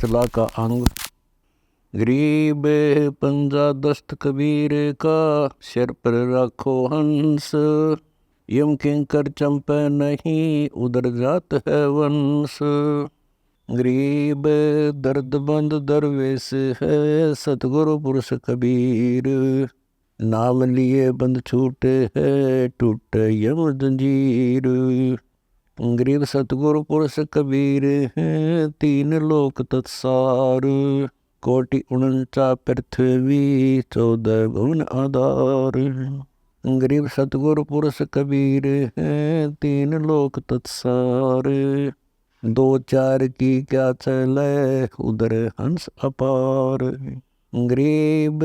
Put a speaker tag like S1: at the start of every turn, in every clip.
S1: चला का अंग। गरीब पंजा दस्त कबीर का, सिर पर रखो हंस। यम किंकर चंपे नहीं, उधर जात है वंश। गरीब दर्द बंद दरवेश है, सतगुरु पुरुष कबीर। नाम लिए बंद छूटे है, टूटे यम जंजीर। गरीब सतगुरु पुरुष कबीर है, तीन लोक तत्सार। कोटि 49 पृथ्वी, 14 भुवन आधार। गरीब सतगुरु पुरुष कबीर है, तीन लोक तत्सार। 2 4 की क्या चले, उधर हंस अपार। गरीब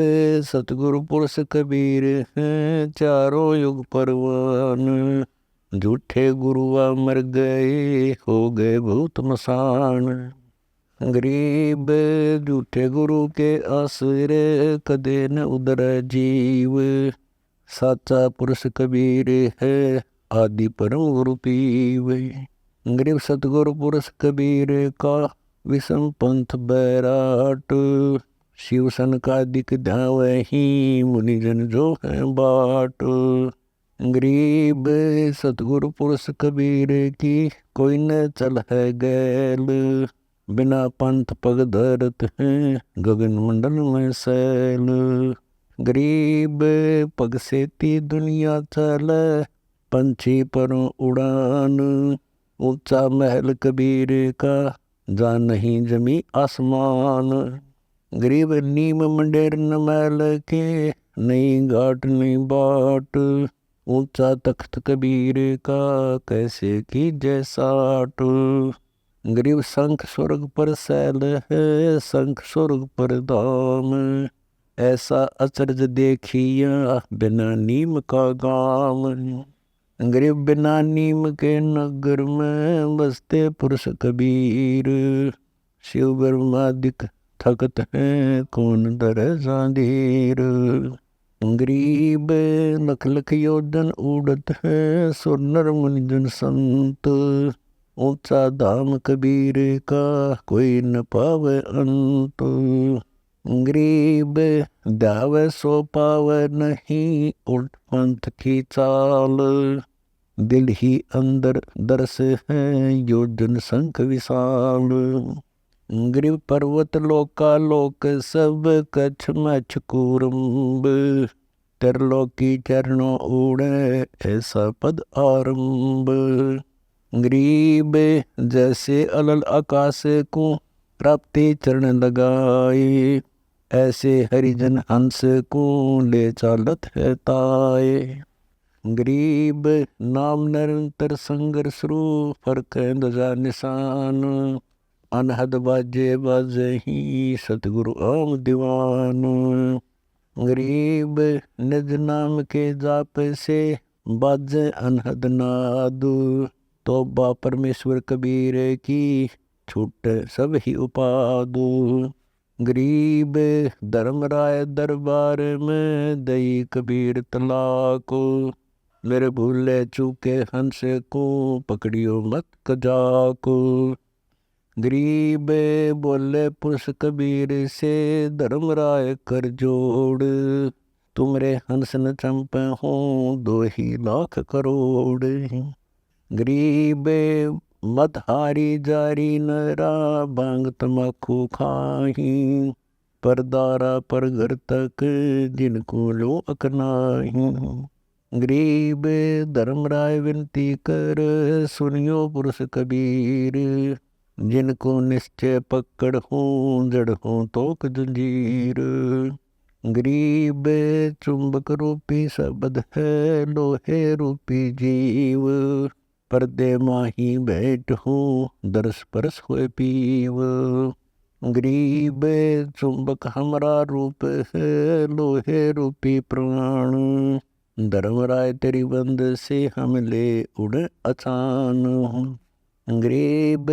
S1: सतगुरु पुरुष कबीर है, चारों युग परवान। झूठे गुरुआ मर गए, हो गए भूत मसान। गरीब झूठे गुरु के आसरे, कदे न उदर जीव। साचा पुरुष कबीर है, आदि परम गुरु पीव। गरीब सतगुरु पुरुष कबीर का, विषम पंथ बैराट। शिव सन का दिक ध्यावही, मुनिजन जो है बाट। गरीब सतगुरु पुरुष कबीर की, कोई न चल है गैल। बिना पंथ पग धरत हैं, गगन मंडल में सैल। गरीब पग सेती दुनिया चले, पंछी परों उड़ान। ऊंचा महल कबीर का, जा नहीं जमी आसमान। गरीब नीम मंडेर न मैल के, नहीं घाट नहीं बाट। ऊंचा तख्त कबीर का, कैसे की जैसाट। गरीब शंख स्वर्ग पर सैल है, शंख स्वर्ग पर धाम। ऐसा अचरज देखिया, बिना नीम का गाम। गरीब बिना नीम के नगर में, बसते पुरुष कबीर। शिव ब्रह्मादिक थकत हैं, कौन दर सांधीर। गरीब लख लख योजन उड़त है, सुर नर मुनि जन संत। ऊंचा धाम कबीर का, कोई न पावे अंत। गरीब ध्यावे सो पावे नहीं, उल्ट पंथ की चाल। दिल ही अंदर दरस है, योजन संख विशाल। गरीब पर्वत लोका लोक सब, कच्छ मच्छ कूरम्ब। त्रिलोकी चरणों उड़े, ऐसा पद आरंभ। गरीब जैसे अलल आकाश को, प्राप्ति चरण लगाए। ऐसे हरिजन हंस को, ले चालत है ताए। गरीब नाम निरंतर संघर्ष रू, फर्क ध्वजा निशान। अनहद बाजे बाजे ही, सतगुरु आम दीवान। गरीब निज नाम के जाप से, बाजे अनहद नाद। तोबा परमेश्वर कबीर की, छूट सब ही उपाद। गरीब धर्मराय दरबार में, दई कबीर तलाक। मेरे भूले चूके हंस को, पकड़ियो मत कजाक। गरीब बोले पुरुष कबीर से, धर्मराय कर जोड़। तुमरे हंस न चंपे हो, 2 ही लाख करोड़। गरीब मत हारी जारी नरा, भांग तमाकू खाही। परदारा पर घर तक, जिनको लो अकनाही। गरीब धर्मराय विनती कर, सुनियो पुरुष कबीर। जिनको निश्चय पकड़ हो, जड़ हो तोक जंजीर। गरीब चुंबक रूपी शब्द है, लोहे रूपी जीव। पर्दे माही बैठ हो, दरस परस हुए पीव। गरीब चुंबक हमारा रूप है, लोहे रूपी प्राण। धर्मराय तेरी बंद से, हम ले उड़ अचान। गरीब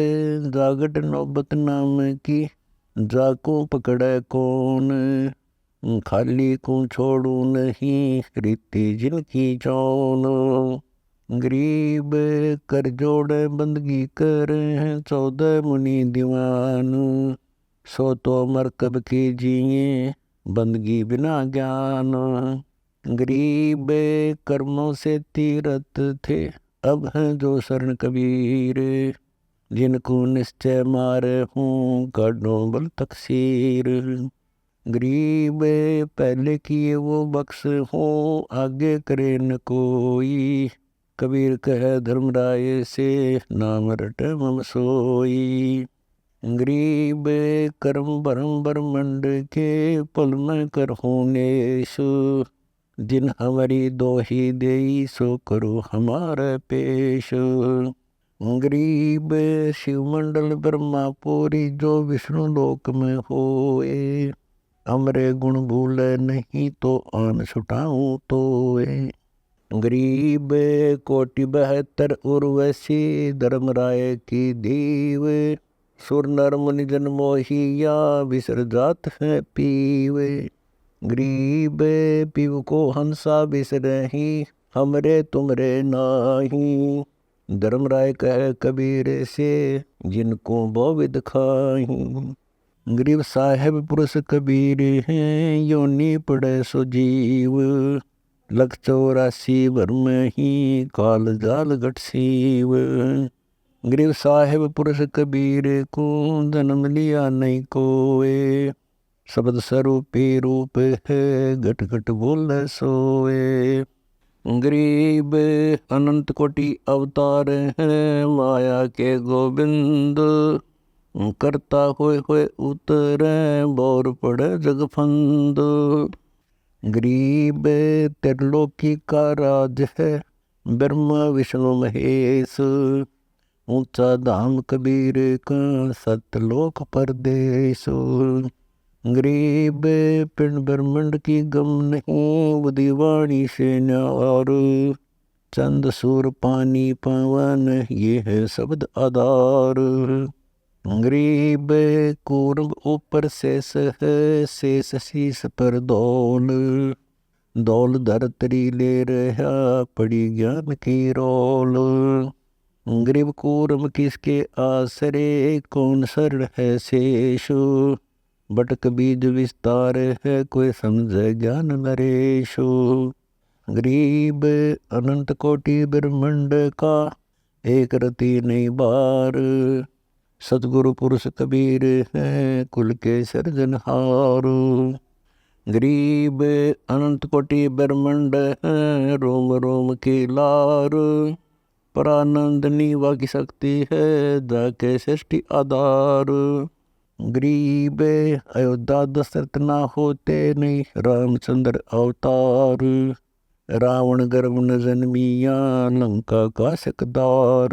S1: जागट नौबत नाम की, जाको पकड़े कौन। खाली को छोड़ू नहीं, रीति जिनकी चौन। गरीब कर जोड़े बंदगी कर, 14 मुनि दीवान। सो तो मरकब की जिए बंदगी बिना ज्ञान। गरीब कर्मों से तीरथ थे, अब हैं जो शरण कबीर। जिनको निश्चय मारे हूँ काढो बल तकसीर। गरीब पहले किए वो बख्श हो, आगे करे न कोई। कबीर कह धर्मराय से, नाम रटे मम सोई। गरीब कर्म भरम ब्रह्मंड के, पल में कर होनेश। जिन हमारी दोही देई, सो करो हमारे पेश। गरीब शिव मंडल ब्रह्मापुरी, जो विष्णु लोक में होए। हमरे गुण भूले नहीं, तो आन छुटाऊं तोए। गरीब कोटि 72 उर्वशी, धर्मराय की दीव। सुर नर मुनि जन मोहिया, बिसर जात है पीवे। गरीब पीव को हंसा बिसरहि, हमरे तुमरे नाही। धर्मराय कह कबीर से, जिनको बोविद खाही। गरीब साहेब पुरुष कबीर हैं, योनि पड़े सो जीव। 184 भरम ही, काल जाल घट सीव। गरीब साहेब पुरुष कबीर को, जन्म लिया नहीं कोए। शब्द स्वरूपी रूप है, घट घट बोले सोए। गरीब अनंत कोटि अवतार है, माया के गोविंद। करता होए उतरे, बोर पड़े जगफंद। गरीब त्रिलोकी का राज है, ब्रह्मा विष्णु महेश। ऊंचा धाम कबीर का, सतलोक परदेश। गरीब पिंड ब्रह्मंड की गम नहीं, बुद्धिवाणी से न्यार। चंद सूर पानी पवन, ये है शब्द आधार। गरीब कूर्म ऊपर शेष है, शेष शीस पर दौल। दौल धरतरी ले रहा, पड़ी ज्ञान की रोल। गरीब कूर्म किसके आसरे, कौन शरण है शेष। बटक बीज विस्तार है, कोई समझे ज्ञान नरेश। गरीब अनंत कोटि ब्रह्मंड का, एक रति नहीं बार। सतगुरु पुरुष कबीर है, कुल के सर्जनहार। गरीब अनंत कोटि ब्रह्मंड है, रोम रोम की लार। परानंद नीवा की शक्ति है, जाके सृष्टि आधार। गरीब अयोध्या दशरथ ना होते नहीं, रामचंद्र अवतार। रावण गर्भ न जन्मिया, लंका का सकदार।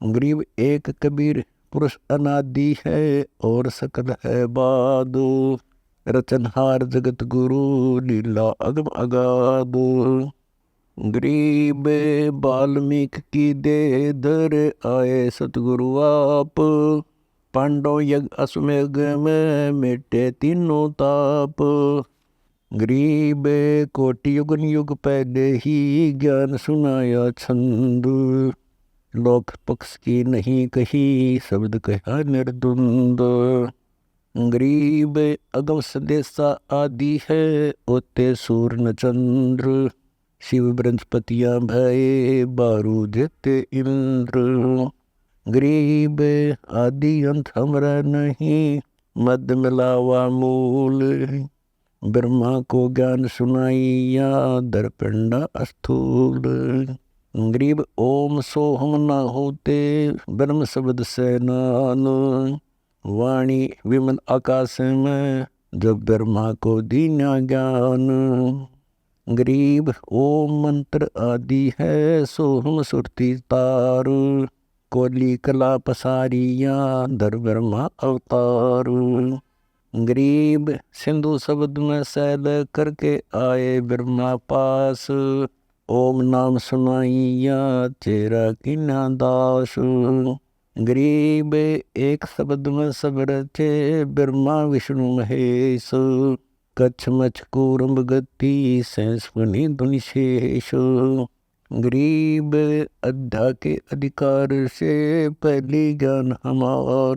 S1: गरीब एक कबीर पुरुष अनादि है, और सकल है बाद। रचनहार जगत गुरु, लीला अगम अगाध। गरीब वाल्मीकि की दे धर, आए सतगुरु आप। पांडव यज्ञ अश्वमेघ में, मिटे तीनों ताप। गरीब कोटि युग युग पहले ही, ज्ञान सुनाया छंद। लोक पक्ष की नहीं कही, शब्द कहा निर्द्वंद। गरीब अगम संदेशा आदि है, ओते सूर्य चंद्र। शिव बृहस्पतियाँ भये, बारू देते इंद्र। गरीब आदि अंत हमरा नहीं, मध्य मिलावा मूल। ब्रह्मा को ज्ञान सुनाइया, दरपिंडा अस्थूल। गरीब ओम सोहम ना होते, ब्रह्म शब्द से नान। वाणी विमल आकाश में, जब ब्रह्मा को दीना ज्ञान। गरीब ओम मंत्र आदि है, सोहम सुरती तार। कोली कला पसारिया, दर ब्रह्मा अवतार। गरीब सिंधु शब्द में सैल करके, आए ब्रह्मा पास। ओम नाम सुनाइया, चेरा किन्ना दास। गरीब एक शब्द में सब रचे, ब्रह्मा विष्णु महेश। कच्छ मच्छ कूर्म गति, सैंस फनी धुनि शेष। गरीब अध्या के अधिकार से, पहली ज्ञान हमार।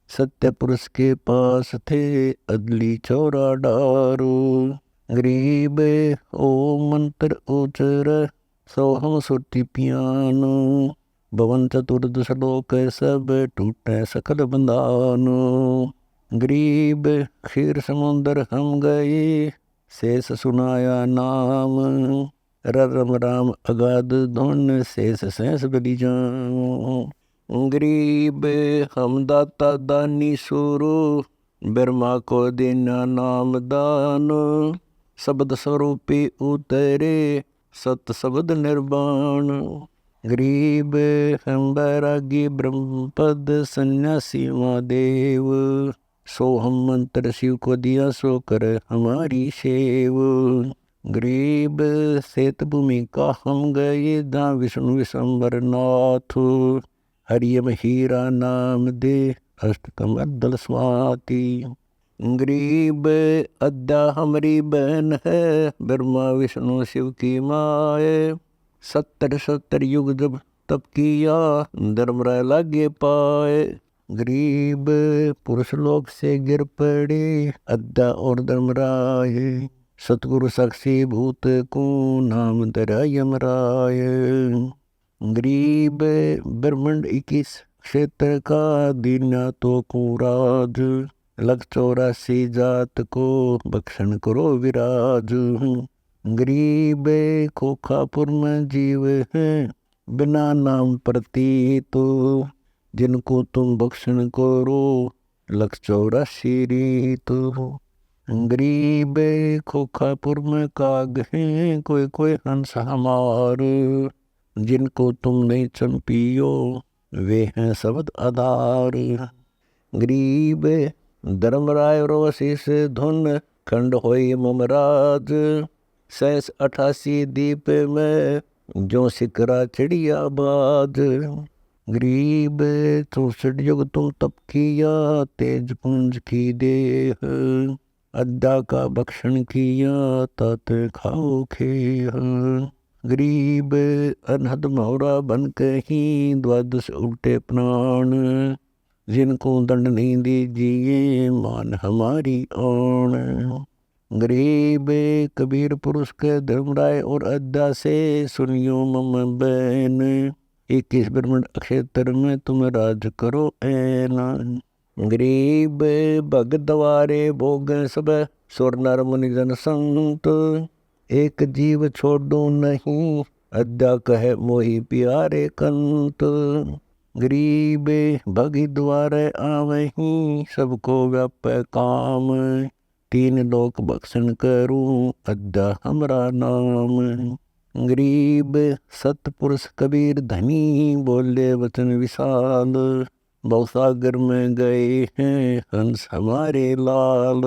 S1: सत्य पुरुष के पास थे अदली चौरा डारो। गरीब ओ मंत्र उचर सोहम सुरति पियान। भवन चतुर्दश लोक सब टूटे सकल बंधान। गरीब क्षीर समुंदर हम गए शेष सुनाया नाम। रम राम अगाध धुन शेष सहस बलि जाम। गरीब हम दाता दानी सुरु ब्रह्मा को देना नाम दान। शब्द स्वरूपी उतरे सत शब्द निर्वाण। गरीब हम बैरागी ब्रह्म पद सन्यासी महादेव। सो हम मंत्र शिव को दिया सो कर हमारी सेव। गरीब सेत भूमि का हम गए दा विष्णु विशंबर नाथ। हरियम हीरा नाम दे अष्टकम अद्दल स्वाति। गरीब अद्या हमारी बहन है ब्रह्मा विष्णु शिव की माए। 70 युग जब तप किया धर्मराय लागे पाए। गरीब पुरुष लोक से गिर पड़े अद्या और धर्मराय। सतगुरु साक्षी भूत को नाम धरा यमराय। गरीब ब्रह्मांड 21 क्षेत्र का दीना तो कुराज। लग 84 जात को भक्षण करो विराज। गरीब खोखापुर में जीव है बिना नाम प्रतीत। जिनको तुम भक्षण करो लग 84 रीत। गरीब खोखापुर में काग हैं कोई कोई हंस हमार। जिनको तुम नहीं चंपियो वे हैं शब्द आधार। गरीब धर्मराय रोशीस धुन खंड होई ममराज। 88 दीप में जो सिकरा चिड़िया बाज। गरीब 64 युग तुम तप किया तेज पुंज की देह। अद्या का भक्षण किया तात खाओ खेह। गरीब अनहद मोहरा बन कहीं द्वादश उल्टे प्राण। जिनको दंड नहीं दीजिए मान हमारी आन। गरीब कबीर पुरुष के धर्मराय और अद्या से सुनियो मम बैन। 21 ब्रह्मांड क्षेत्र में तुम राज करो ऐना। गरीब भगत द्वारे भोग सब सुर नर मुनि जन संत। एक जीव छोड़ो नहीं अद्या कहे मोहि प्यारे कंत। गरीब भगी द्वारे आवही सबको व्याप काम। 3 लोक भक्षण करूं अद्या हमरा नाम। गरीब सतपुरुष कबीर धनी बोले वचन विशाल। भवसागर में गए हैं हंस हमारे लाल।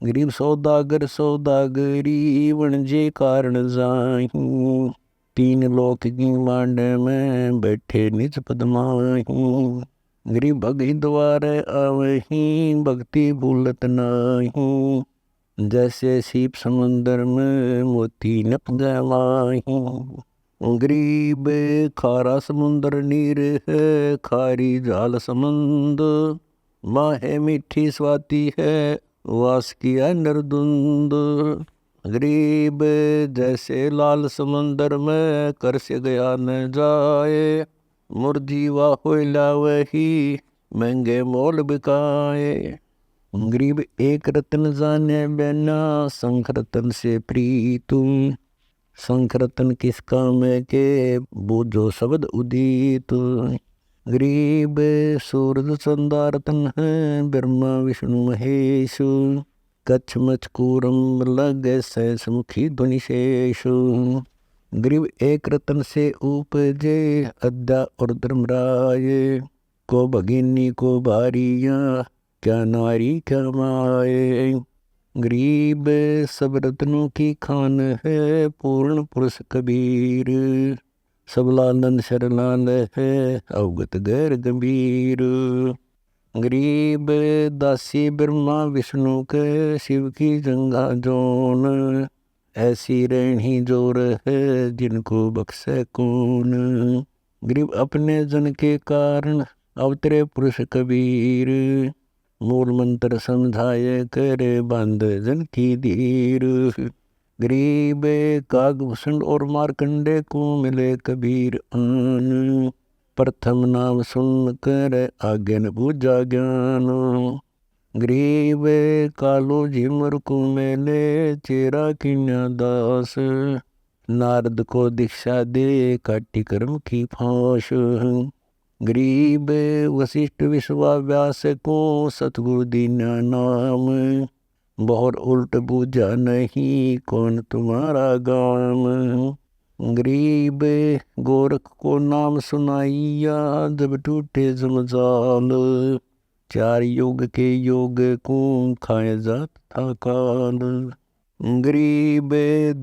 S1: गरीब सौदागर सौदागरी वणजे कारण जाही। 3 लोक की मांड में बैठे निज पद माही। गरीब भगी द्वारे आवही भक्ति भूलत नाही। जैसे सीप समुंदर में मोती नप गवाही। गरीब खारा समुंदर नीर है खारी जाल समंद। माहे मीठी स्वाति है वास किया नरदुंद। गरीब जैसे लाल समुंदर में कर से गया न जाए। मुर्जीवा होइला वही महंगे मोल बिकाए। गरीब एक रतन जाने बिना शंख रतन से प्रीतु। शंख रतन किस काम के बूझो शब्द उदित। गरीब सूरज चंदा रतन है ब्रह्मा विष्णु महेश। कच्छ मचकूरम लगे सहस मुखी ध्वनि शेष। गरीब एक रतन से उपजे अद्या और धर्मराय। को भगिनी को भारिया क्या नारी क्या माए। गरीब सब रत्नों की खान है पूर्ण पुरुष कबीर। सब लालन शरणान है अवगत गैर गंभीर। गरीब दासी ब्रह्मा विष्णु के शिव की जंगा जोन। ऐसी रहनी जोर है जिनको बख्शे कौन। गरीब अपने जन के कारण अवतरे पुरुष कबीर, मूल मंत्र समझाए करे बंद जन की धीर। गरीब कागभूषण और मार्कंडे को मिले कबीर आन, प्रथम नाम सुन कर आज्ञा न बूझा ज्ञान। गरीब कालो झिमर को मेले चेरा किन्या दास, नारद को दीक्षा दे काटी कर्म की फांस। गरीब वशिष्ठ विश्वाव्यास को सतगुरु दीना नाम, बहुत उल्ट बूझा नहीं कौन तुम्हारा गाम। गरीब गोरख को नाम सुनाइया जब टूटे जमजाल, चार युग के योग को खाए जात था काल। गरीब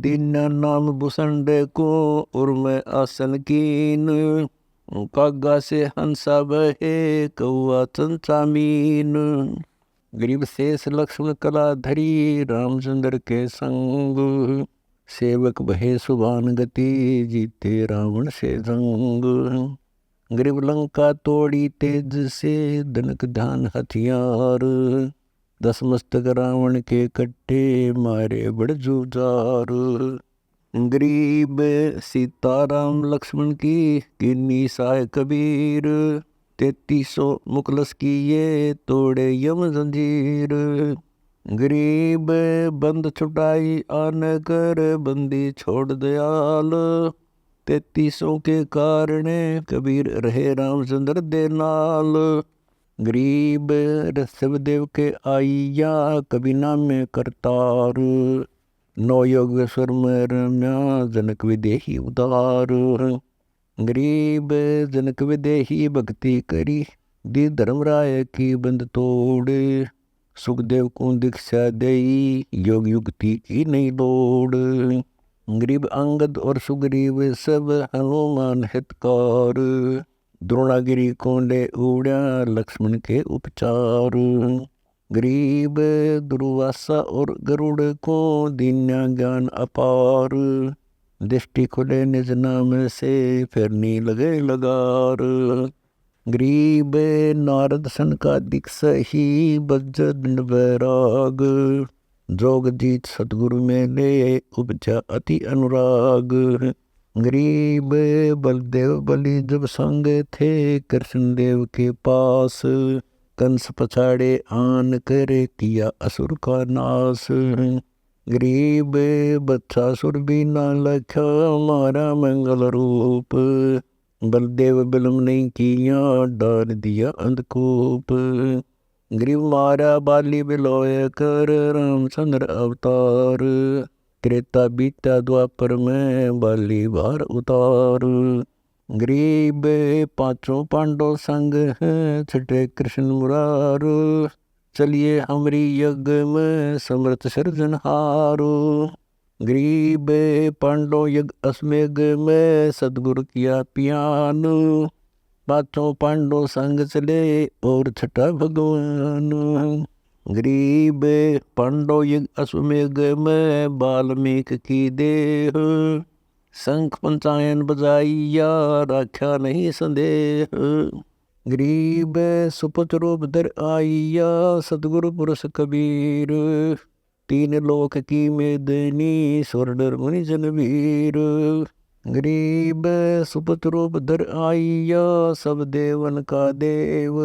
S1: दीना नाम भूषण को उर्म आसन कीन, कागा से हंसा बहे कौआ चंचा मीन। गरीब शेष लक्ष्मण कला धरी रामचंद्र के संग, सेवक भये सुभान गति जीते रावण से जंग। गरीब लंका तोड़ी तेज से दनक ध्यान हथियार, दस मस्तक रावण के कट्टे मारे बड़ जुजार। गरीब सीताराम लक्ष्मण की किन्नी साय कबीर, 3300 मुकलस किए तोड़े यम जंजीर। गरीब बंद छुटाई आन कर बंदी छोड़ दयाल, 3300 के कारण कबीर रहे रामचंद्र दे नाल। गरीब ऋषभदेव के आइया कभी नाम करतार, नौ योगेश्वर में रम्या जनक विदेही उदार। गरीब जनक विदेही भक्ति करी दी धर्मराय की बंद तोड़, सुखदेव को दीक्षा दई योग युक्ति की नहीं दौड़। गरीब अंगद और सुग्रीव सब हनुमान हितकार, द्रोणागिरी को ले उड़ा लक्ष्मण के उपचार। गरीब दुर्वासा और गरुड़ को दीन्या ज्ञान अपार, दृष्टि खुले निज नाम से फिरनी लगे लगार। गरीब नारद सनकादिक सही बज्र दंड बैराग, जोग जीत सतगुरु में ले उपजा अति अनुराग। गरीब बलदेव बलि जब संग थे कृष्ण देव के पास, कंस पछाड़े आन करे किया असुर का नाश। गरीब बच्चासुर भी ना लख्या मारा मंगल रूप, बलदेव बिलम नहीं किया डाल दिया अंधकूप। गरीब मारा बाली बिलोय कर रामचंद्र अवतार, त्रेता बीता द्वापर में बाली बार उतार। गरीब पांचों पांडव संग हैं छठे कृष्ण मुरार, चलिए हमरी यज्ञ में समर्थ सृजनहारो। गरीब पांडव यज्ञ अश्वमेघ में सदगुरु किया पियान, पांचों पांडव संग चले और छठा भगवान। गरीब पांडव यज्ञ अश्वमेघ में वाल्मीकि की देह, शंख पंचायन बजाइया राख्या नहीं संदेह। गरीब सुपुत्र रूप धर आइया सतगुरु पुरुष कबीर, तीन लोक की मेदनी स्वर्णर मुनि जनवीर। गरीब सुपुत्र रूप धर आइया सब देवन का देव,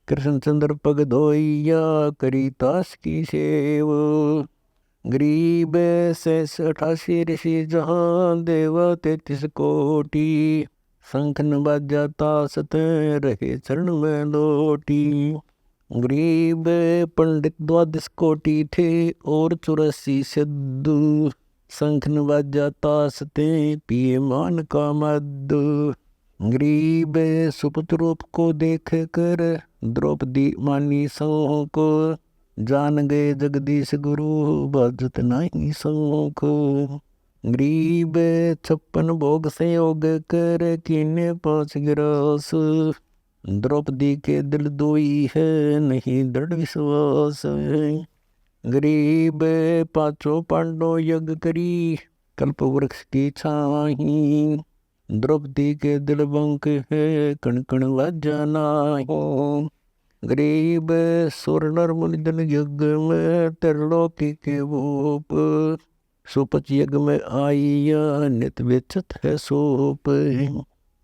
S1: कृष्णचंद्र पग धोइया करी तास की सेव। गरीब शेष 88 ऋषि जहाँ देवा 33 कोटि, शंख न बाजा तासत रहे चरण में लोटी। गरीब पंडित 22 कोटि थे और 84 सिद्धू, शंख न बाजा तासते पिए मान का मधु। गरीब सुपुत्र रूप को देख कर द्रौपदी मानी सौ को, जान गए जगदीश गुरु बाजत नहीं शोक। गरीब 56 भोग संयोग कर कीने 5 गिरास, द्रौपदी के दिल दोई है नहीं दृढ़ विश्वास। गरीब पांचों पांडव यज्ञ करी कल्प वृक्ष की छाही, द्रौपदी के दिल बंक है कण कण लज्जा नाहो। गरीब सुर नर मुनि जन यज्ञ में त्रिलोकी के भूप। सुपच यज्ञ में आइया नित बेचत है सूप।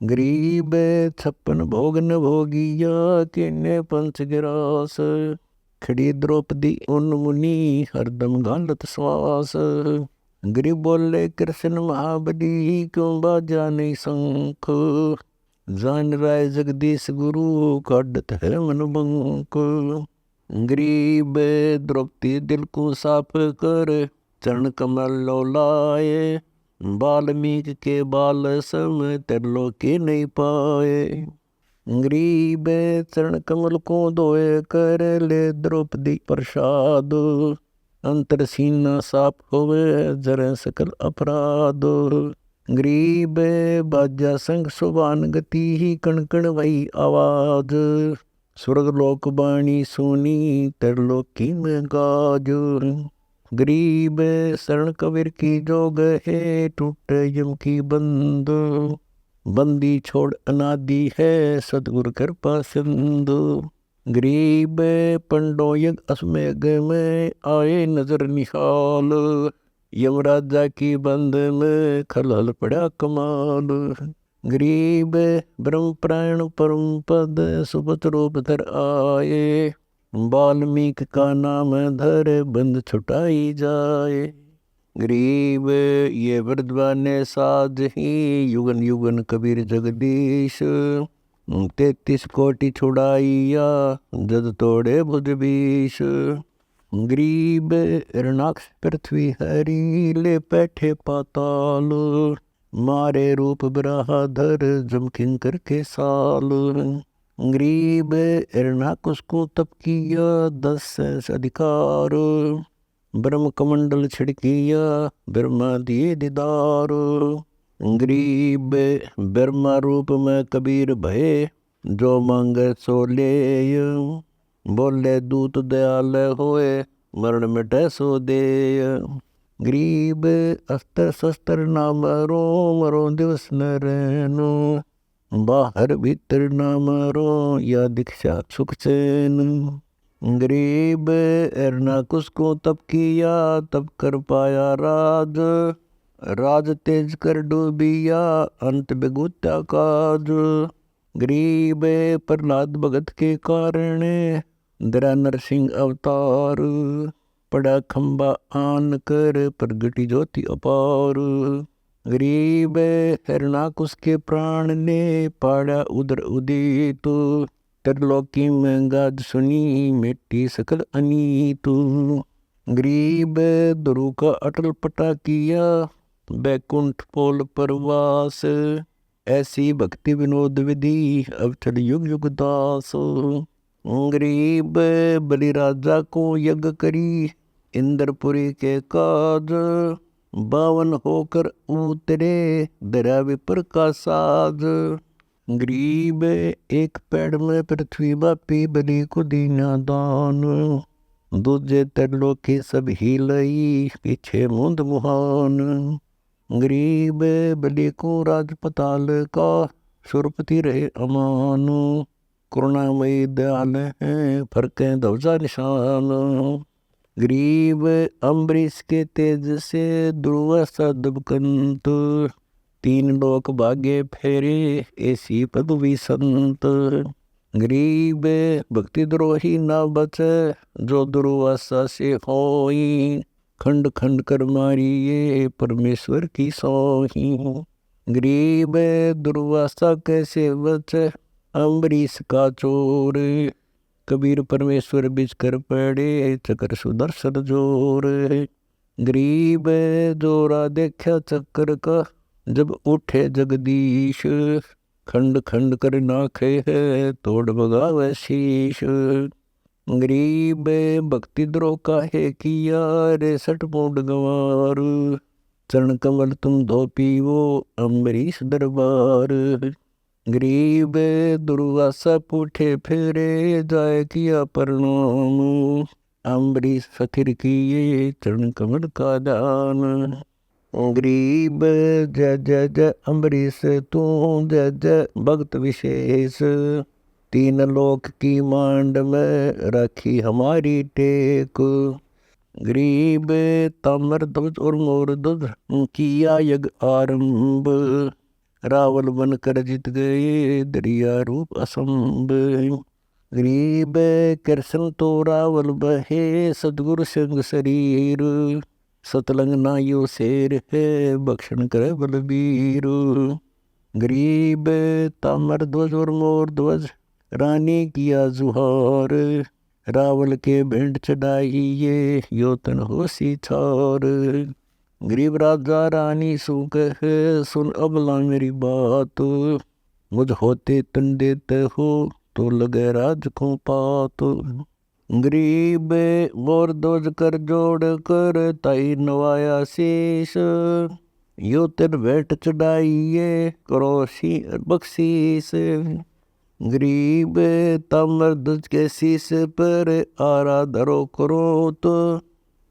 S1: गरीब 56 भोग न भोगिया किन्ने पंच गिरास। खड़ी द्रौपदी उन मुनि हरदम गांडत श्वास। गरीब बोले कृष्ण महाबली क्यों बाजा नहीं शंख। जान राय जगदीश गुरु काटत है मन बंक। गरीब द्रौपदी दिल को साफ कर चरण कमल लौलाए। वाल्मीकि के बाल सम त्रिलोकी नहीं पाए। गरीब चरण कमल को धोए कर ले द्रौपदी प्रसाद। अंतर सीना साफ होवे जरे सकल अपराध। गरीब बाजा संग सुबान गति ही कण कण वही आवाज। स्वर्ग लोक बाणी सुनी त्रिलोकी में गाज। गरीब शरण कबीर की जोग है टूट यम की बंद। बंदी छोड़ अनादि है सतगुरु कृपा सिंधु। गरीब पंडो यज्ञ असमेघ में आए नजर निहाल। यमराजा की बंद में खलल पड़ा कमाल। गरीब ब्रह्म प्राण परम पद सुपत रूप धर आए। वाल्मीकि का नाम धर बंद छुटाई जाए। गरीब ये वृद्धवाने साध ही युगन युगन कबीर जगदीश। 33 कोटि छुड़ाइया जद तोड़े भुज बीश। गरीब ऋणाक्ष पृथ्वी हरी ले बैठे पाताल। मारे रूप बराधर जम किंकर के साल। गरीब ऋणाकुश को तप किया 10 सहस्र अधिकार। ब्रह्म कमंडल छिड़किया ब्रह्मा दिए दीदार। गरीब ब्रह्मा रूप में कबीर भये जो मांगे सो ले। बोले दूत दयाल होए मरण मिटे सो दे। गरीब अस्त्र शस्त्र ना मरो मरो दिवस न रहनो। बाहर भीतर ना मरो या दीक्षा सुख चैन। गरीब ऋणाकुश को तप किया तब कर पाया राज। राज तेज कर डूबिया अंत बेगुत्या काज। गरीब प्रहलाद भगत के कारण दरा नरसिंह अवतार। पड़ा खंबा आन कर प्रगटी ज्योति अपार। गरीब ऋणाकुश के प्राण ने पाड़ा उदर उदित। त्रिलोकी में गाज सुनी मिट्टी सकल अनीत। गरीब दुरु का अटल पटा किया बैकुंठ पोल परवास। ऐसी भक्ति विनोद विधि अब चल युग युग दास। गरीब बलि राजा को यज्ञ करी इंद्रपुरी के काज। 52 होकर उतरे दरा विपर का साज। गरीब एक पेड़ में पृथ्वी बापी बलि को दीना दान। दूजे त्रिलोकी सब ही लई पीछे मुंद मुहान। गरीब बलि को राजपताल का सुरपति रहे अमान। करुणामयी दयाल हैं फरके ध्वजा निशान। गरीब अम्बरीश के तेज से दुर्वासा दबकंत। 3 लोक भागे फेरे ऐसी पदवी संत। गरीब भक्ति द्रोही ना बचे जो दुर्वासा से होई। खंड खंड कर मारिए परमेश्वर की सोही। गरीब दुर्वासा कैसे बचे अम्बरीश का चोर। कबीर परमेश्वर बिच कर पड़े चक्र सुदर्शन जोर। गरीब जोरा देखा चक्र का जब उठे जगदीश। खंड खंड कर नाखे है तोड़ बगावे शीश। गरीब भक्ति द्रोह का है किया रे 60 मूड गंवार। चरण कमल तुम धो पीवो अम्बरीश दरबार। गरीब दुर्वासा पूठे फेरे जाए किया प्रणाम। अम्बरीश फकीर किए चरण कमल का दान। गरीब जय जय जय अम्बरीश तू, जय जय भक्त विशेष। तीन लोक की मांड में रखी हमारी टेक। गरीब ताम्र ध्वज और मोर ध्वज किया यज्ञ आरंभ। रावल बन कर जीत गए दरिया रूप असंभ। गरीब कृष्ण तो रावल बहे, सतगुरु सिंह शरीर। सतलंग नायो शेर है, बख्शन कर बलबीर। गरीब ताम्र ध्वज और मोर ध्वज रानी किया जुहार। रावल के भेंट चढ़ाई ये योतन होशी छार। गरीब राजा रानी सु कहे, सुन अबला मेरी बात। मुझ होते तन देते हो, तो लगे राज को पात। गरीब मोर ध्वज कर जोड़ कर, ताई नवाया शीश। यो तेर भेंट चढ़ाइए, करो बख्शीस। गरीब ताम्र ध्वज के शीश पर, आराधरो करो तो।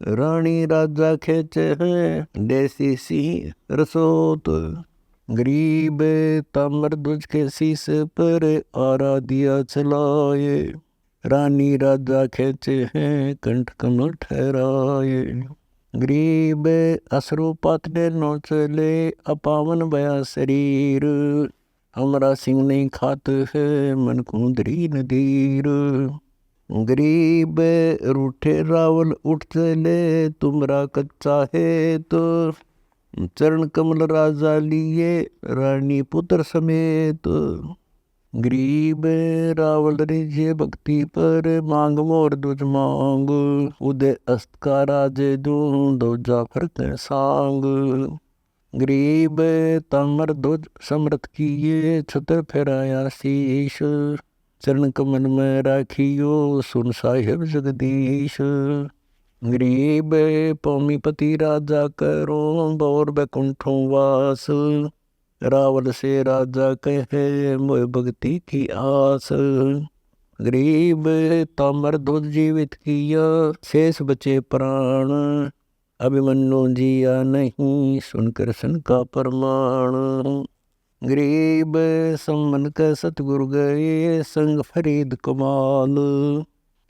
S1: रानी राजा खेचे हैं, देसी सी रसोत। गरीब ताम्र ध्वज के शीश पर, आराध्या चलाए। रानी राजा खेचे हैं, कंठ कमल ठहराए। गरीब अश्रुपात ने नो चले, अपावन बया शरीर। हमारा सिंह नहीं खात है, मन कुंदरी नदीर। गरीब रूठे रावल उठ चले, तुमरा कच्चा है तो। चरण कमल राजा लिए, रानी पुत्र समेत। गरीब रावल रिझे भक्ति पर, मांग मोर ध्वज मांग। उदय अस्त का राजे दूं, दो जाफर के सांग। गरीब ताम्र ध्वज समृत किए, छत्र फेराया शीश। चरण कमल में राखियो, सुन साहिब जगदीश। गरीब पौमीपति राजा करो, बौर बैकुंठों वास। रावल से राजा कहे, मोह भक्ति की आस। गरीब ताम्र ध्वज जीवित किया, शेष बचे प्राण। अभिमन्यु जिया नहीं, सुनकर सन का प्रमाण। गरीब सम्मन के सतगुरु गए, संग फरीद कमाल।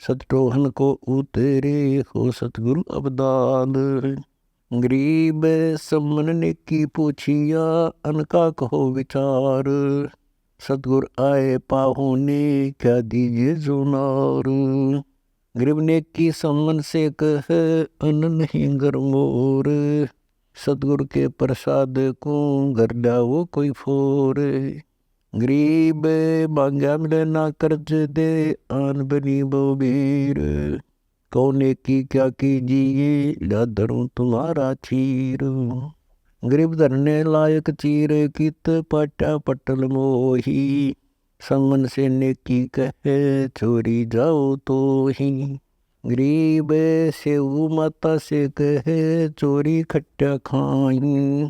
S1: सतटोहन को उतरे, हो सतगुरु अबदाल। गरीब सम्मन ने की पूछिया, अनका कहो विचार। सतगुर आए पाहु ने, क्या दीजिए जोनार। गरीब ने की सम्मन से कह, अन नहीं गर मोर। सतगुर के प्रसाद को घर लाओ कोई फोर। गरीब मांगा मिले ना कर्ज दे, आन बनी बोबीर। कौने की क्या कीजिए, ला धरूं तुम्हारा चीर। गरीब धरने लायक चीर कित, पाटा पटल मोही। सम्मन से नेकी कहे, चोरी जाओ तो ही। गरीब सेऊ माता से कहे, चोरी खट्टा खाई।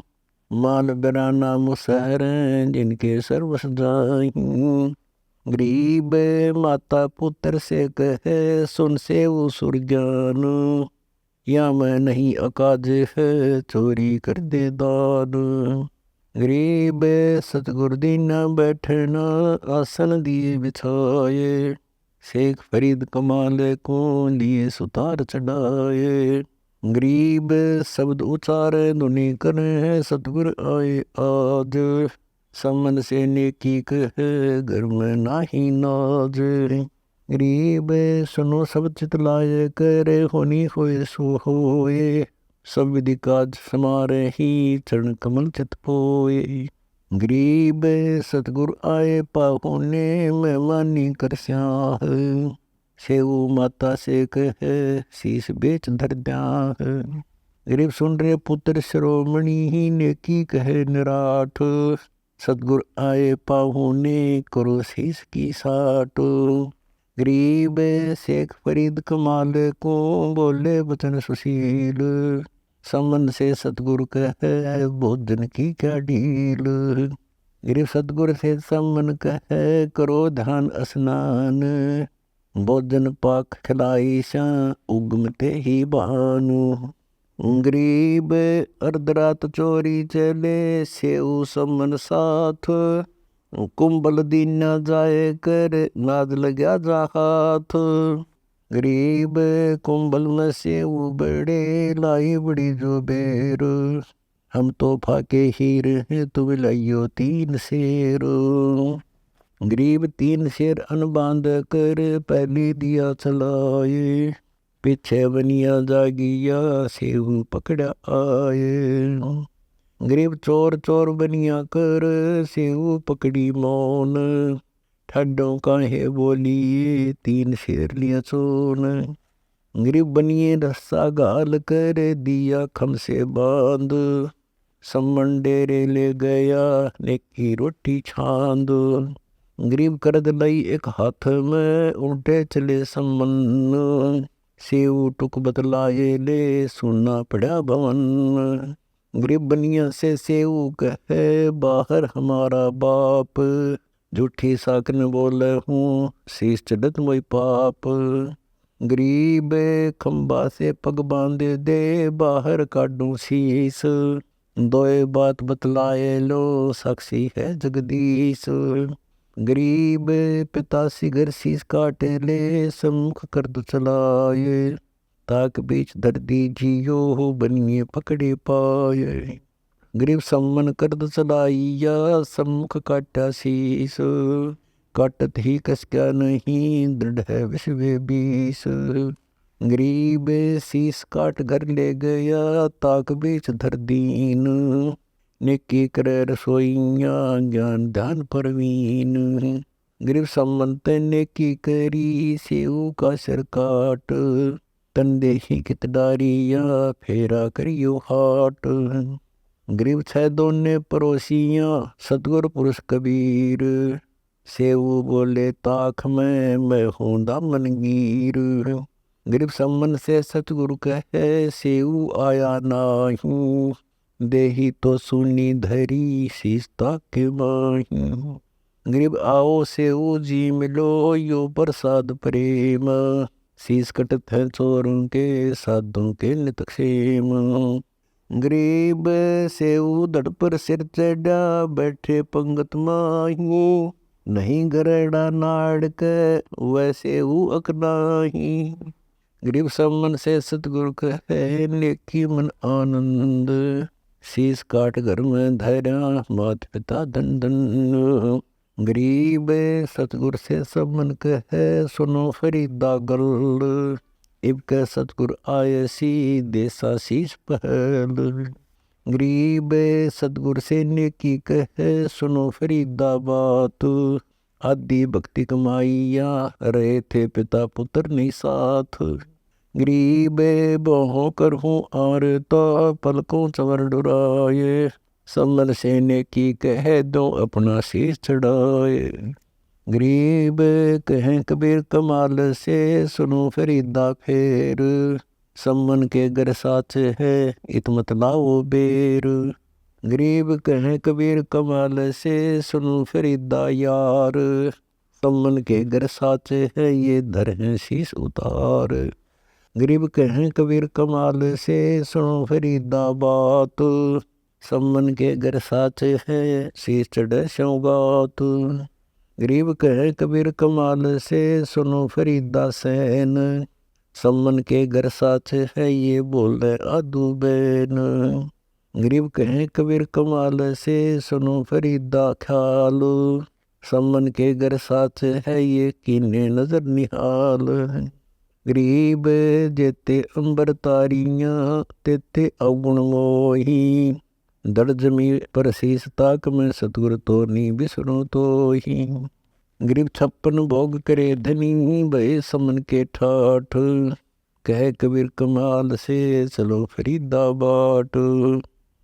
S1: माल बराना मुसहर, जिनके सर्वस जाई। गरीब माता पुत्र से कहे, सुन से वो सुरज्ञान। या मैं नहीं अकाज है, चोरी कर दे दान। गरीब सतगुर दीना बैठना, आसन दिए बिछाए। शेख फरीद कमाल को लिए सुतार चढ़ाए। गरीब शब्द उचारे धुनि करे, सतगुर आए आज। सम्मन से नेकी कहे, घर में नाही नाज। गरीब सुनो सब चित लाए, करे होनी होए सो होए। सब विधि काज समारे ही, चरण कमल चित पोए। गरीब सतगुर आए पाहुने, मेहमानी कर स्याह। सेऊ माता से कहे, शीश बेच धर द्याह। गरीब सुन रे पुत्र शिरोमणि, ही नेकी कहे निराठ। सतगुर आए पाहुने, करो शीश की साट। गरीब शेख फरीद कमाल को, बोले वचन सुशील। सम्मन से सतगुरु कहे, भोजन की क्या ढील। गरीब सतगुर से सम्मन कहे, करो ध्यान स्नान। भोजन पाक खिलाई श्या, उगमते ही भानु। गरीब अर्धरात चोरी चले, सेऊ समन साथ, कुंभल दीना जाए कर, नाद लग्या जा हाथ। गरीब कुंभल में सेऊ बड़े, लाई बड़ी जो बेर, हम तो फाके हीर हैं, तुम लाइयो 3 शेर। गरीब 3 शेर अन बांध कर, पहले दिया चलाए, पीछे बनिया जागिया, सेऊ पकड़ा आए। गरीब चोर चोर बनिया कर, सेऊ पकड़ी मौन, ठाडों काहे बोलिए, 3 शेर लिया चोन। गरीब बनिए रस्सा घाल कर, दिया खम से बांध, सम्मन डेरे ले गया, नेकी रोटी छांद। गरीब करद लई एक हाथ में, उल्टे चले सम्मन, सेऊ टुक बतलाए ले, सुनना पड़ा भवन। गरीब बनिया से सेऊ कहे, बाहर हमारा बाप, झूठी साकन बोले हूँ, शीश चढ़त मोई पाप। गरीब खंबा से पग बांधे दे, बाहर काटूं शीश, दोए बात बतलाए लो, साक्षी है जगदीश। गरीब पिता सिगर शीश काटे ले, सम्मुख कर दो चलाए, ताक बीच धर दीजियो, बनिए पकड़े पाए। गरीब सम्मन कर दो चलाइया, सम्मुख काटा शीश, काटत ही कस क्या नहीं, दृढ़ है विश्व 20। गरीब शीश काट घर ले गया, ताक बीच धर दीन, नेकी करे रसोइया, ज्ञान ध्यान परवीन। गरीब सम्मत नेकी करी, सेऊ का सिर काट, तन देही कित डारिया, फेरा करियो हाट। गरीब छह दोने पड़ोसिया, सतगुर पुरुष कबीर, सेऊ बोले ताख में, मैं हूँ दामनगीर। गरीब सम्मन से सतगुरु कहे, सेऊ आया नाही, देही तो सुनी धरी, शीश ताके माही। गरीब आओ सेऊ जी मिलो, यो प्रसाद प्रेम, शीश कटत है चोरों के, साधों के नित क्षेम। गरीब सेऊ धड़ पर सिर चढ़ा, बैठे पंगत माही, नहीं गरड़ा नाड़ के, वैसे ऊ अकनाही। गरीब सम्मन से सतगुरु कहे, नेकी मन आनंद, शीश काट घर में धैर्या, मात पिता धन धन। गरीब सतगुरु से सम्मन कहे, सुनो फरीदा गल, इब के सतगुरु आए सी, देसा शीश पहल। गरीब सतगुरु से नेकी कहे, सुनो फरीदा बात, आदि भक्ति कमाइया, रहे थे पिता पुत्र नहीं साथ। गरीब बहु करहूँ आरता, पलकों चवर डुराए, सम्मन से नेकी कह दो, अपना शीश चढ़ाए। गरीब कहें कबीर कमाल से, सुनो फरीदा फेर, सम्मन के घर साच है, इत मत लाओ बेर। गरीब कहें कबीर कमाल से, सुनो फरीदा यार, सम्मन के घर साच है, ये धर है शीश उतार। गरीब कहें कबीर कमाल से, सुनो फरीदा बात, सम्मन के घर साच है, शीश चढ़े सौगात। गरीब कहें कबीर कमाल से, सुनो फरीदा सैन, सम्मन के घर साच है, ये बोले आदू बैन। गरीब कहें कबीर कमाल से, सुनो फरीदा ख्याल, सम्मन के घर साच है, ये कीने नजर निहाल। गरीब जेते अंबर तारियां, तेते अवगुण मोही, दड़ जमी पर शीश ताक में, सतगुर तो नी बिसरो तो ही। गरीब 56 भोग करे धनी, भय समन के ठाठ, कह कबीर कमाल से, चलो फरीदा बाट।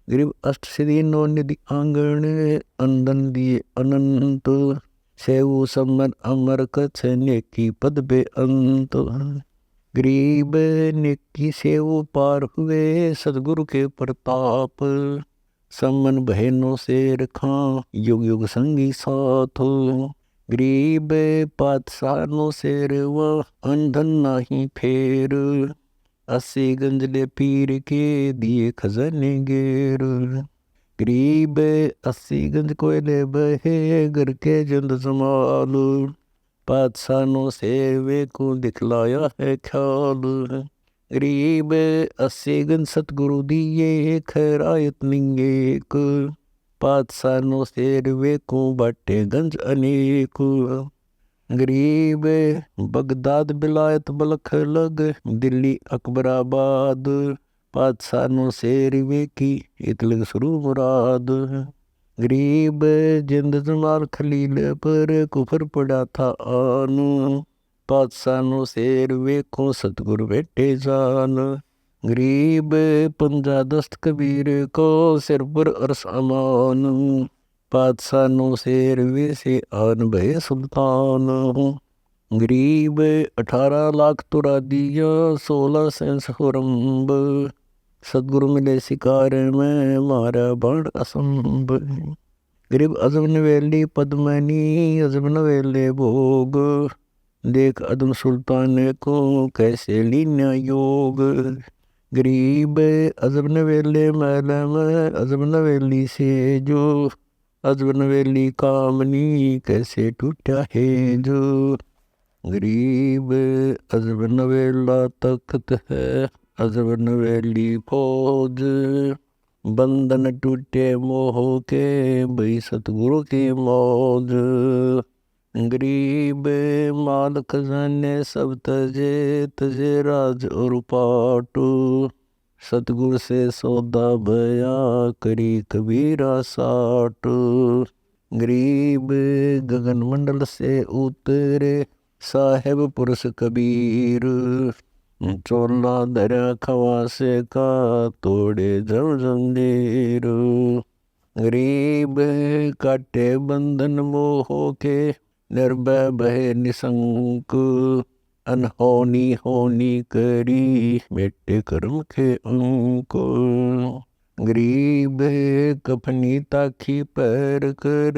S1: गरीब अष्ट सिद्धि 9 निधि आंगन, अंदन दिए अनंत, सेऊ समन अमर कछ, नेकी पद बे अंत। गरीब नेकी सेऊ पार हुए, सतगुरु के प्रताप, सम्मन बहनों से रखा, युग युग संगी साथ। गरीब पातशाहों से रवा, अंधन नाही फेर, अस्सी गंजले पीर के दिए खजाने गेर। गरीब 80 गंज कोयले बहे घर के जंद जमाल। पातशाहों से वे को दिखलाया है ख्याल। गरीब 80 गंज सतगुरु दिए खैरायत निंगेक। पातशाहों से वे को बाटे गंज अनेक। गरीब बगदाद बिलायत बलख लग दिल्ली अकबराबाद। पातशाहों से रिवे की इतलग शुरू मुराद। गरीब जिंद जमाल खलील पर कुफर पड़ा था आन। पातशाहों से रिवे को सतगुरु बेटे जान। गरीब पंजा दस्त कबीर को सिर पर अरस अमान। पातशाहों से रिवे से आन भय सुल्तान। गरीब 18 लाख तुरा दिया 16 सेंस हुरम्ब। सतगुरु मिले शिकार में मारा बाण असंभ। गरीब अजब नवेली पद्मनी अजब नवेले भोग। देख अदम सुल्तान को कैसे लीना योग। गरीब अजब नवेले मैल में अजब नवेली से जो। अजब नवेली कामनी कैसे टूटा है जो। गरीब अजब नवेला तख्त है अजब नवेली फौज। बंधन टूटे मोह के भई सतगुरु की मौज। गरीब माल खजाने सब तजे तजे राज और पाटू। सतगुरु से सौदा भया करी कबीरा साटू। गरीब गगन मंडल से उतरे साहेब पुरुष कबीर। चोला दरा खवासे का तोड़े जम जंजीर। गरीब काटे बंधन मोह के निर्भय भय निशंक। अनहोनी होनी करी बेटे कर्म के अंक। गरीब कफनी ताखी पैर कर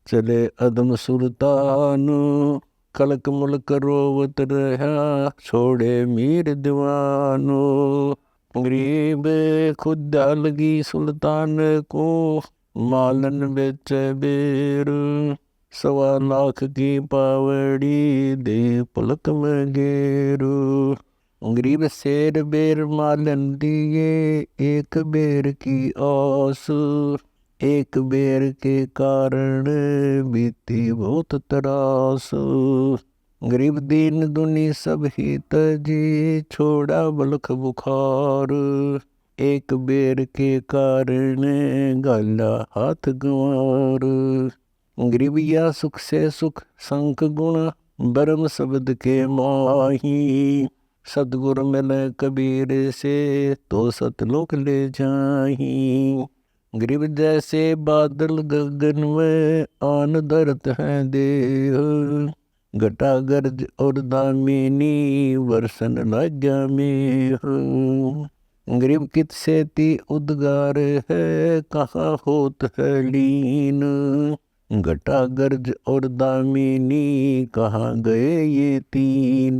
S1: चले अदम सुल्तान। कलक मुल्क रोवत रहा छोड़े मीर दीवानो। गरीब खुद लगी सुल्तान को मालन बेच बेर। 1.25 लाख की पावड़ी दे पलक में गेरू। गरीब शेर बेर मालन दिए एक बेर की आस। एक बेर के कारण बीती बहुत तरास। गरीब दीन दुनी सब ही तजी छोड़ा बलख बुखार। एक बेर के कारण गाला हाथ गंवार। गरीबिया सुख से सुख संक गुण बरम शब्द के माही। सतगुरु मिले कबीर से तो सतलोक ले जाही। गरीब जैसे बादल गगन में आन दरत है देह। घटा गर्ज और दामिनी वर्षन लाग्या में। गरीब कित से ती उद्गार है कहाँ होत है लीन। घटा गर्ज और दामिनी कहाँ गए ये तीन।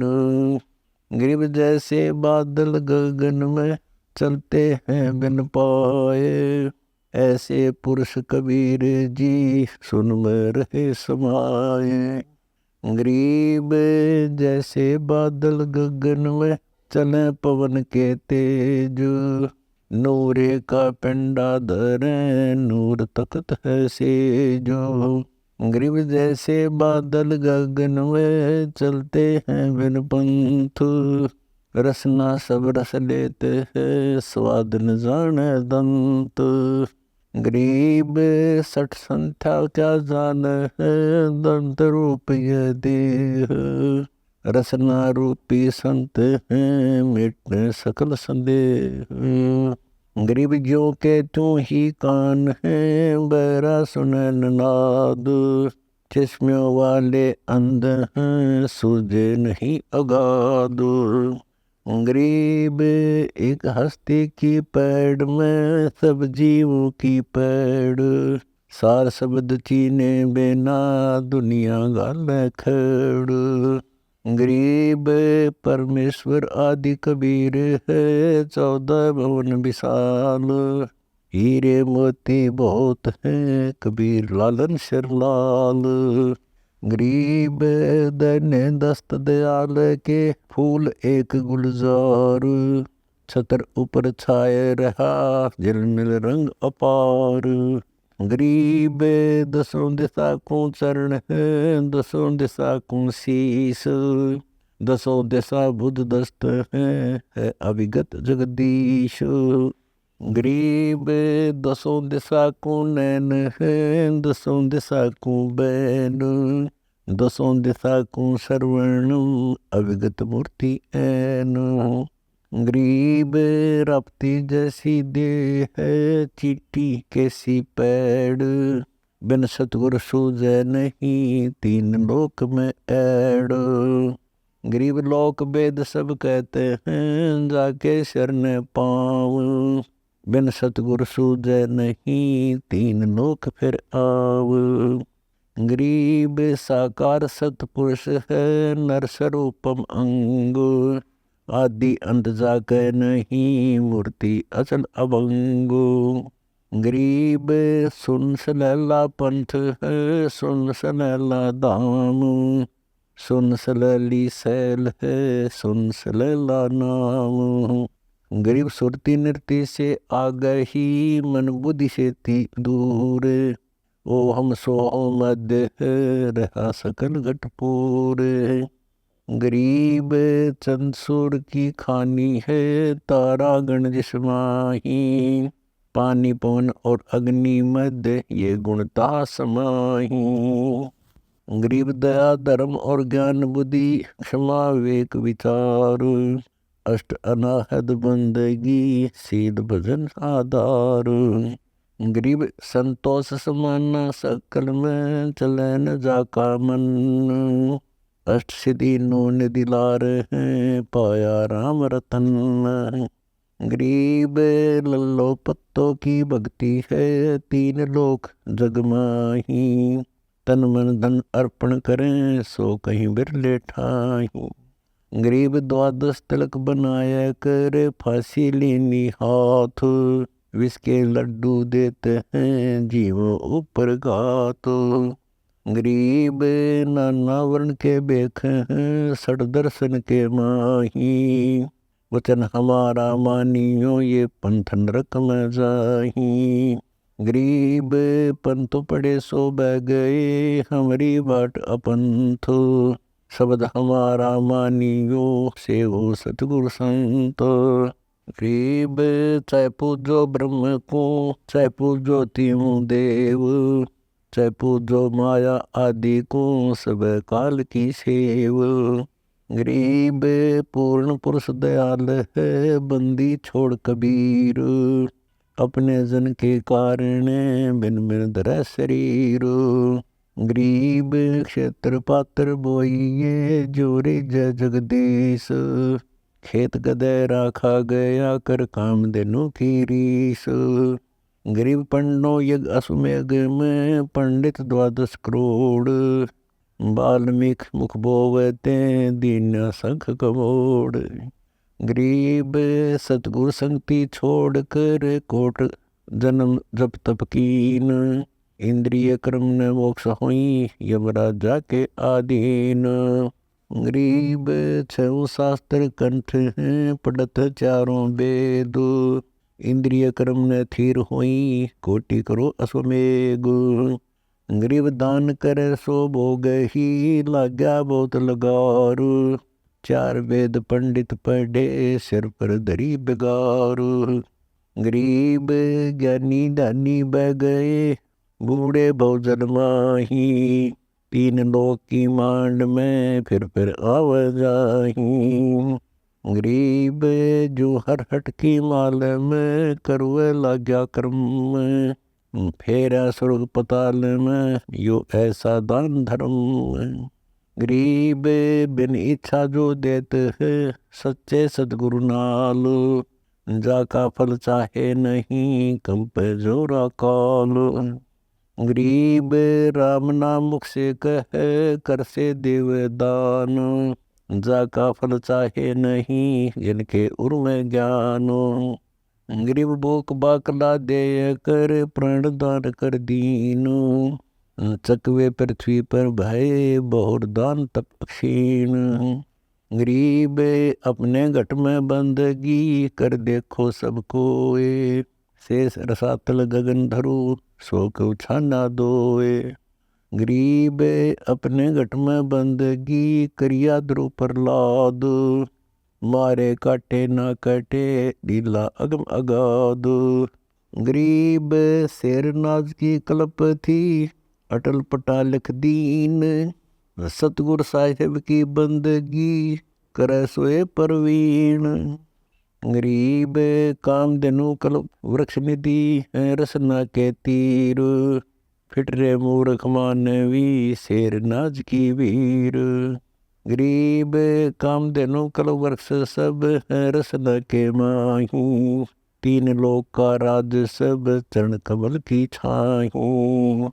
S1: गरीब जैसे बादल गगन में चलते हैं बिन पाए। ऐसे पुरुष कबीर जी सुन में रहे समाये। गरीब जैसे बादल गगन में चले पवन के तेज। नूरे का पिंडा धरे नूर तख्त है सेजो। गरीब जैसे बादल गगन में चलते हैं बिन पंथ। रसना सब रस लेते हैं स्वाद न जाने दंत। गरीब 60 संख्या क्या जान है दंत रूप यह देह। रसना रूपी संत हैं मिटने सकल संदेह। गरीब जो के तू ही कान है बहरा सुनन नाद। चश्मों वाले अंध हैं सूझे नहीं अगाध। गरीब एक हस्ती की पैड़ में सब जीवों की पैड़। सार शब्द चीने बिना दुनिया गाल खड़। गरीब परमेश्वर आदि कबीर है, 14 भवन विशाल। हीरे मोती बहुत हैं, कबीर लालन शरलाल। गरीब दने दस्त दयाल के, फूल एक गुलजार। छतर ऊपर छाए रहा, झिलमिल रंग अपार। गरीब दसों दिशा को चरण है, दसों दिशा को शीस। दसों दिशा बुध दस्त है अविगत जगदीश। गरीब दसों दिशा को नैन है, दसों दिशा को बैन। दसों दिशा को श्रवण, अविगत मूर्ति ऐन। गरीब रपती जैसी दे है, चीटी कैसी पैड़। बिन सतगुर सूझे नहीं, तीन लोक में ऐड़। गरीब लोक वेद सब कहते हैं, जाके शरण पाँव। बिन सतगुर सूझे नहीं, तीन लोक फिर आव। गरीब साकार सतपुरुष है, नर स्वरूपम अंग। आदि अंत जाके नहीं, मूर्ति अचल अभंगो। गरीब सुन सलैला पंथ है, सुन सलैला धाम। सुन सलैली सैल है, सुन सलैला नाम। गरीब सुरती नृत्य से आगे ही, मन बुद्धि से ती दूर। ओ हम सो मध्य है, रहा सकल घटपूर। गरीब चंदसूर की खानी है, तारा गण जिसमाही। पानी पवन और अग्नि मध्य, ये गुणता समाही। गरीब दया धर्म और ज्ञान बुद्धि, क्षमा विवेक विचार। अष्ट अनाहद बंदगी, सीध भजन आधार। गरीब संतोष समाना, सकल में चले न जाका मन। अष्ट सिद्धि नो निधि लार हैं, पाया राम रतन। गरीब लल्लो पत्तों की भक्ति है, तीन लोक जगमाही। तन मन धन अर्पण करें, सो कहीं बिरले ठाही। गरीब द्वादश तिलक बनाया कर, फांसी लेनी हाथ। विष के लड्डू देते हैं, जीवों ऊपर घात। गरीब नाना वर्ण के बेख हैं, सठ दर्शन के माही। वचन हमारा मानियो, ये पंथ नरक में जाही। गरीब पंथ पड़े सो बह गए, हमारी बाट अपंथ। शब्द हमारा मानियो, सेवो सतगुरु संत। गरीब चाहे पूजो ब्रह्म को, चाहे पूजो तीनों देव। चाहे पूजो माया आदि को, सब काल की सेव। गरीब पूर्ण पुरुष दयाल है, बंदी छोड़ कबीर। अपने जन के कारण, बिन बिन धरै शरीर। गरीब क्षेत्र पात्र बोइये, जोरे जय जगदीश। खेत गदे राखा गया, कर काम देनु की रीस। गरीब पंडो यज्ञ अश्वमेघ में, पंडित द्वादश करोड़। वाल्मीकि मुख बोवते, दीन संख कमोड़। गरीब सतगुरु संगति छोड़ कर, कोट जन्म जप तप कीन। इंद्रिय कर्म न मोक्ष हुई, यमराजा के आधीन। गरीब छह शास्त्र कंठ हैं, पढ़त चारों वेद। इंद्रिय कर्म न थीर हुई, कोटि करो अश्वमेघ। गरीब दान करे सो भोग ही, लाग्या बहुत लगार। चार वेद पंडित पढ़े, सिर पर धरी बिगार। गरीब ज्ञानी दानी बह गए, बूढ़े बहुजन माही। तीन लोक की मांड में, फिर आव जाही। गरीब जो हर हट की माल में, करवे लाग्या कर्म। फेरा स्वर्ग पताल में, यो ऐसा दान धर्म। गरीब बिन इच्छा जो देते है, सच्चे सतगुरु नाल। जाका फल चाहे नहीं, कंपे जोरा काल। गरीब राम नाम मुख से कहे, कर से देव दान। जाका फल चाहे नहीं जिनके उर्मे ज्ञानो। गरीब बोक बाकला देय कर प्राण दान कर दीनो। चकवे पृथ्वी पर भय बहुर दान तप क्षीण। गरीब अपने घट में बंदगी कर देखो सबको। शेष रसातल गगन धरु शोक उछाना दोए। गरीब अपने घट में बंदगी करिया द्रु प्रहलाद। मारे काटे ना कटे लीला अगम अगाध। गरीब शेर नाज की कल्प थी अटल पटा लिख दीन। सतगुर साहिब की बंदगी करे सोए परवीन। गरीब कामधेनु कल्प वृक्ष निधि रसना के तीर। फिट रे मूर्ख मानवी शेर नाज की वीर। गरीब कामधेनु कल्प वृक्ष सब रसना के माही। तीन लोक का राज सब चरण कमल की छाही।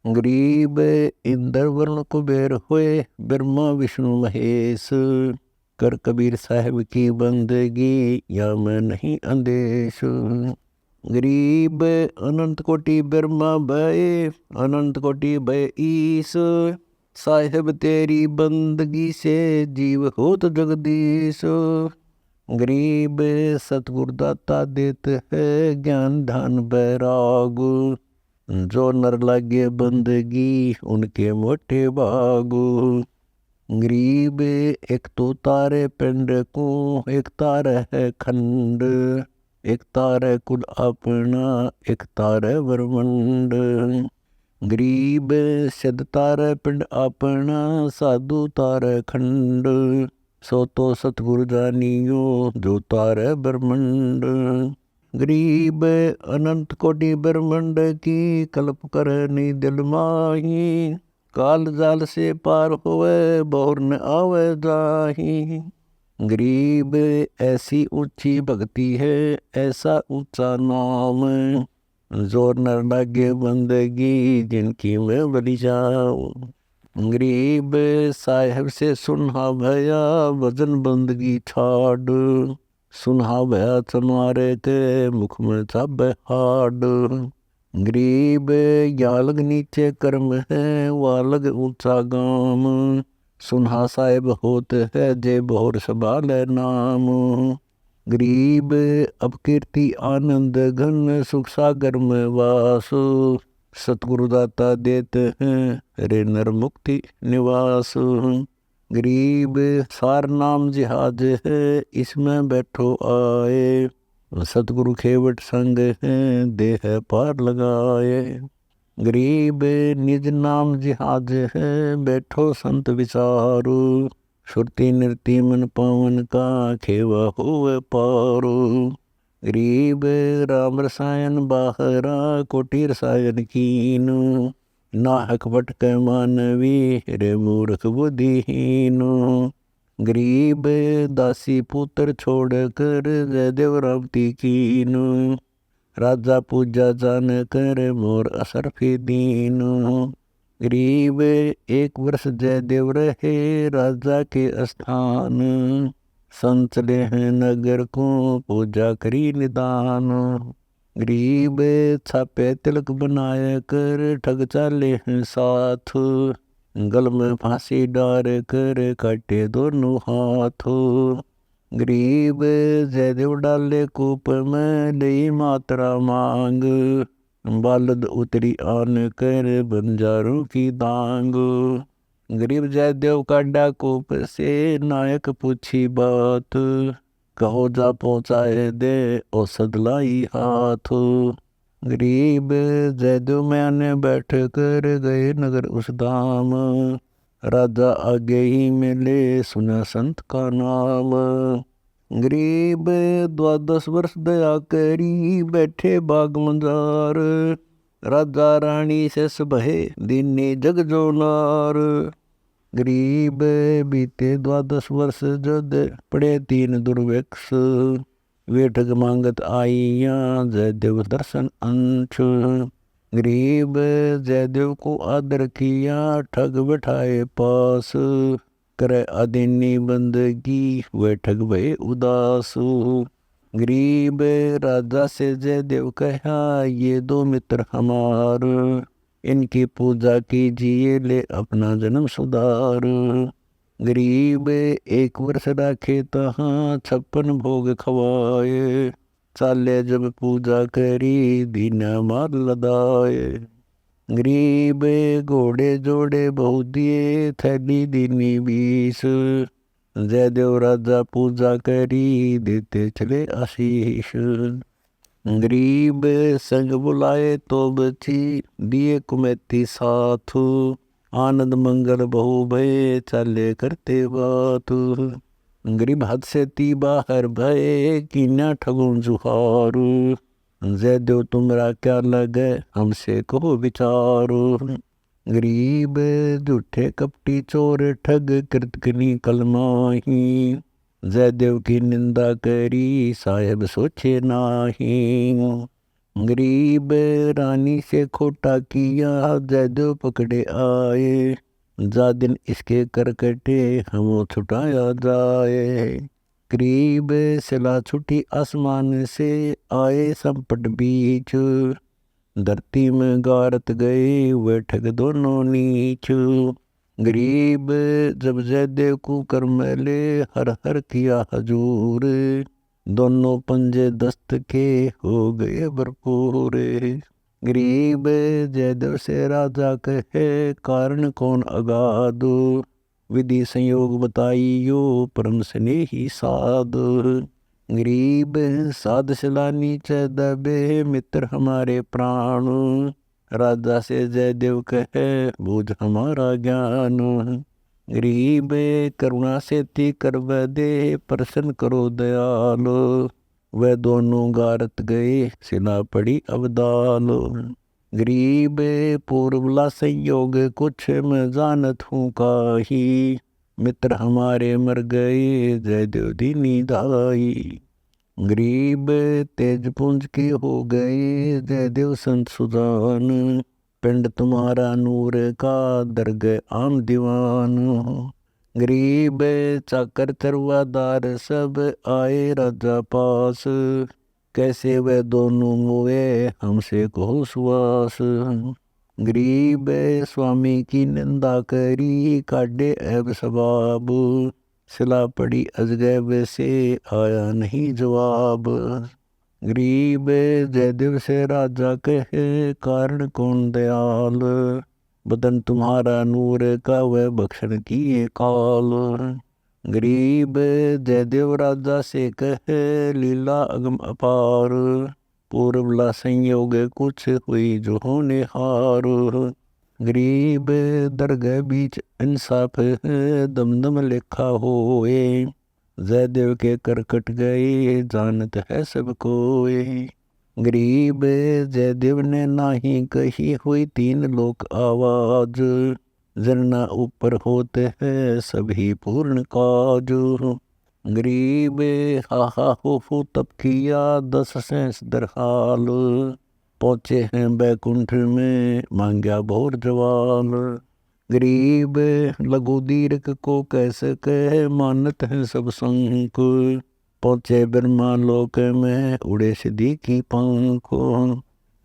S1: गरीब इंद्र वर्ण कुबेर होए ब्रह्मा विष्णु महेश। कर कबीर साहिब की बंदगी या मैं नहीं अंदेश। गरीब अनंत कोटि ब्रह्मा भय अनंत कोटि भय ईश। साहिब तेरी बंदगी से जीव होत जगदीश। गरीब सतगुर दाता देत है ज्ञान ध्यान बैराग। जो नर लागे बंदगी उनके मोटे बागु। गरीब एक तो तारे पिंड को एक तारे है खंड। एक तारे कुल अपना एक तारे ब्रह्मंड। गरीब सिद्ध तारे पिंड अपना साधु तारे खंड। सो तो सतगुरु जानियो जो तारे ब्रह्मंड। गरीब अनंत कोटि ब्रह्मंड की कल्प करनी दिल माही। काल जाल से पार होवे बहुर न आवे जाही। गरीब ऐसी ऊंची भक्ति है ऐसा ऊंचा नाम। जोर न लागे बंदगी जिनकी मैं बलि जाऊं। गरीब साहिब से सुनहा भया भजन बंदगी छाड़। सुनहा भया तुम्हारे के मुख में चाबे हाड। गरीब या लग नीचे कर्म है वा लग ऊंचा गाम। सुनहा साहिब होत है जे बहुर संभाले नाम। गरीब अब कीर्ति आनंद घन सुख सागर में वास। सतगुरु दाता देते हैं रे नर मुक्ति निवास। गरीब सार नाम जिहाज है इसमें बैठो आए। सतगुरु खेवट संग है देह पार लगाए। गरीब निज नाम जिहाज है बैठो संत विचारो। सुरती नृति मन पावन का खेवा हुए पारो। गरीब राम रसायन बाहरा कोटि रसायन कीन। नाहक भटक मानवी रे मूर्ख बुद्धिहीन। गरीब दासी पुत्र छोड़ कर जय देव रावती कीन। राजा पूजा जान कर मोर असरफी दीन। गरीब एक वर्ष जय देव रहे राजा के स्थान। संत चले हैं नगर को पूजा करी निदान। गरीब छापे तिलक बनाए कर ठग चाले हैं साथ। गल में फांसी डार कर काटे दोनों हाथ। गरीब जयदेव डाले कूप में लई मात्रा मांग। बालद उतरी आन कर बंजारों की दांग। गरीब जयदेव काटा कूप से नायक पूछी बात। कहो जा पहुँचाए दे औसत लाई हाथ। गरीब जयदेव मैंने बैठ कर गए नगर उस धाम। राजा आगे ही मिले सुना संत का नाम। गरीब 12 वर्ष दया करी बैठे बाग मंजार। राजा रानी से सुबहे दीनी जग जोनार। गरीब बीते 12 वर्ष जद पड़े 3 दुर्भिक्ष। वे ठग मांगत आईया जयदेव दर्शन अंश। गरीब जयदेव को आदर किया ठग बैठाए पास। करे अदिनी बंदगी वे ठग भये उदास। गरीब राजा से जयदेव कहा ये दो मित्र हमार, इनकी पूजा कीजिए ले अपना जन्म सुधार। गरीब एक वर्ष राखे तहाँ 56 भोग खवाए, चाले जब पूजा करी दीना मार लदाए। गरीब घोड़े जोड़े बहु दिए थैली दीनी 20, जयदेव राजा पूजा करी देते चले आशीष। गरीब संग बुलाए तो बची दिए कुमैती साथ, आनंद मंगल बहु भय चले करते बात। गरीब हद से ती बाहर भय कीन्या ठगुन जुहार, जयदेव तुमरा क्या लगे हमसे कहो विचारो। गरीब झूठे कपटी चोर ठग कृतकनी कलमाही, जयदेव की निंदा करी साहेब सोचे नाही। गरीब रानी से खोटा किया जयदेव पकड़े आए, जा दिन इसके करकटे हम छुटाया जाए। गरीब सिला छुटी आसमान से आए संपट बीच, धरती में गारत गए वे ठग दोनों नीच। गरीब जब जयदेव को कर मैले हर हर किया हजूर, दोनों पंजे दस्त के हो गए भरपूर। गरीब जयदेव से राजा कहे कारण कौन अगाध, विधि संयोग बताइयो परम स्नेही साध। गरीब साध सलानी च दबे मित्र हमारे प्राण, राजा से जयदेव कहे बूझ हमारा ज्ञान। गरीब करुणा से ती करव दे प्रसन्न करो दयाल, वह दोनों गारत गए सिला पड़ी अवदाल। गरीब पूर्वला संयोग कुछ मैं जानत हूँ काही, मित्र हमारे मर गए जयदेव दीनी दाई। गरीब तेज पुंज के हो गए जयदेव संत सुजान, पिंड तुम्हारा नूर का दर्ग आम दीवान। गरीब चाकर चरवादार सब आए राजा पास, कैसे वे दोनों मोए हमसे कहो सुवास। गरीब स्वामी की निंदा करी काटे ऐब सबाब, सिला पड़ी अजगैब से आया नहीं जवाब। गरीब जयदेव से राजा कहे कारण कौन दयाल, बदन तुम्हारा नूर का वह बख्शन किए काल। गरीब जयदेव राजा से कहे लीला अगम अपार, पूर्वला संयोग कुछ हुई जो होने हार। गरीब दरगह बीच इंसाफ दमदम लिखा होए, जयदेव के करकट गए जानत है सब कोए। गरीब जयदेव ने नाही कही हुई 3 लोक आवाज, जरना ऊपर होते हैं सभी पूर्ण काज। गरीब हा हो तब किया 10 सेंस दरहाल, पहुँचे हैं बैकुंठ में मांग्या भोर जवाल। गरीब लघु दीर्घ को कैसे कह मानत है सब संक, पहुँचे ब्रह्मा लोक में उड़े सिद्धि की पंख।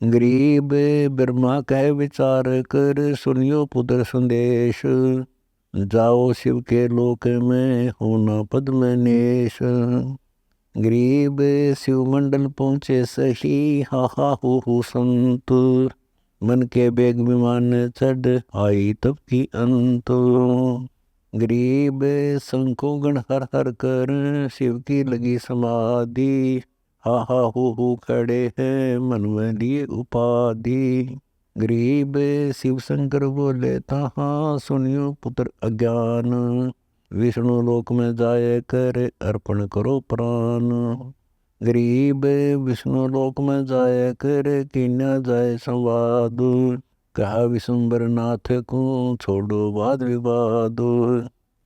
S1: गरीब ब्रह्मा कह विचार कर सुनियो पुत्र संदेश, जाओ शिव के लोक में होना पद में नेश। गरीब शिव मंडल पहुँचे सही हा हो संत, मन के बेग विमान चढ़ आई तब की अंत। गरीब शंको गण हर हर कर शिव की लगी समाधि, हा हो खड़े हैं मन में लिए उपाधि। गरीब शिव शंकर बोले तहाँ सुनियो पुत्र अज्ञान, विष्णु लोक में जाए कर अर्पण करो प्राण। गरीब विष्णु लोक में जाए कर कीन्या जाए संवाद, कहा विशंबर नाथ को छोड़ो वाद विवाद।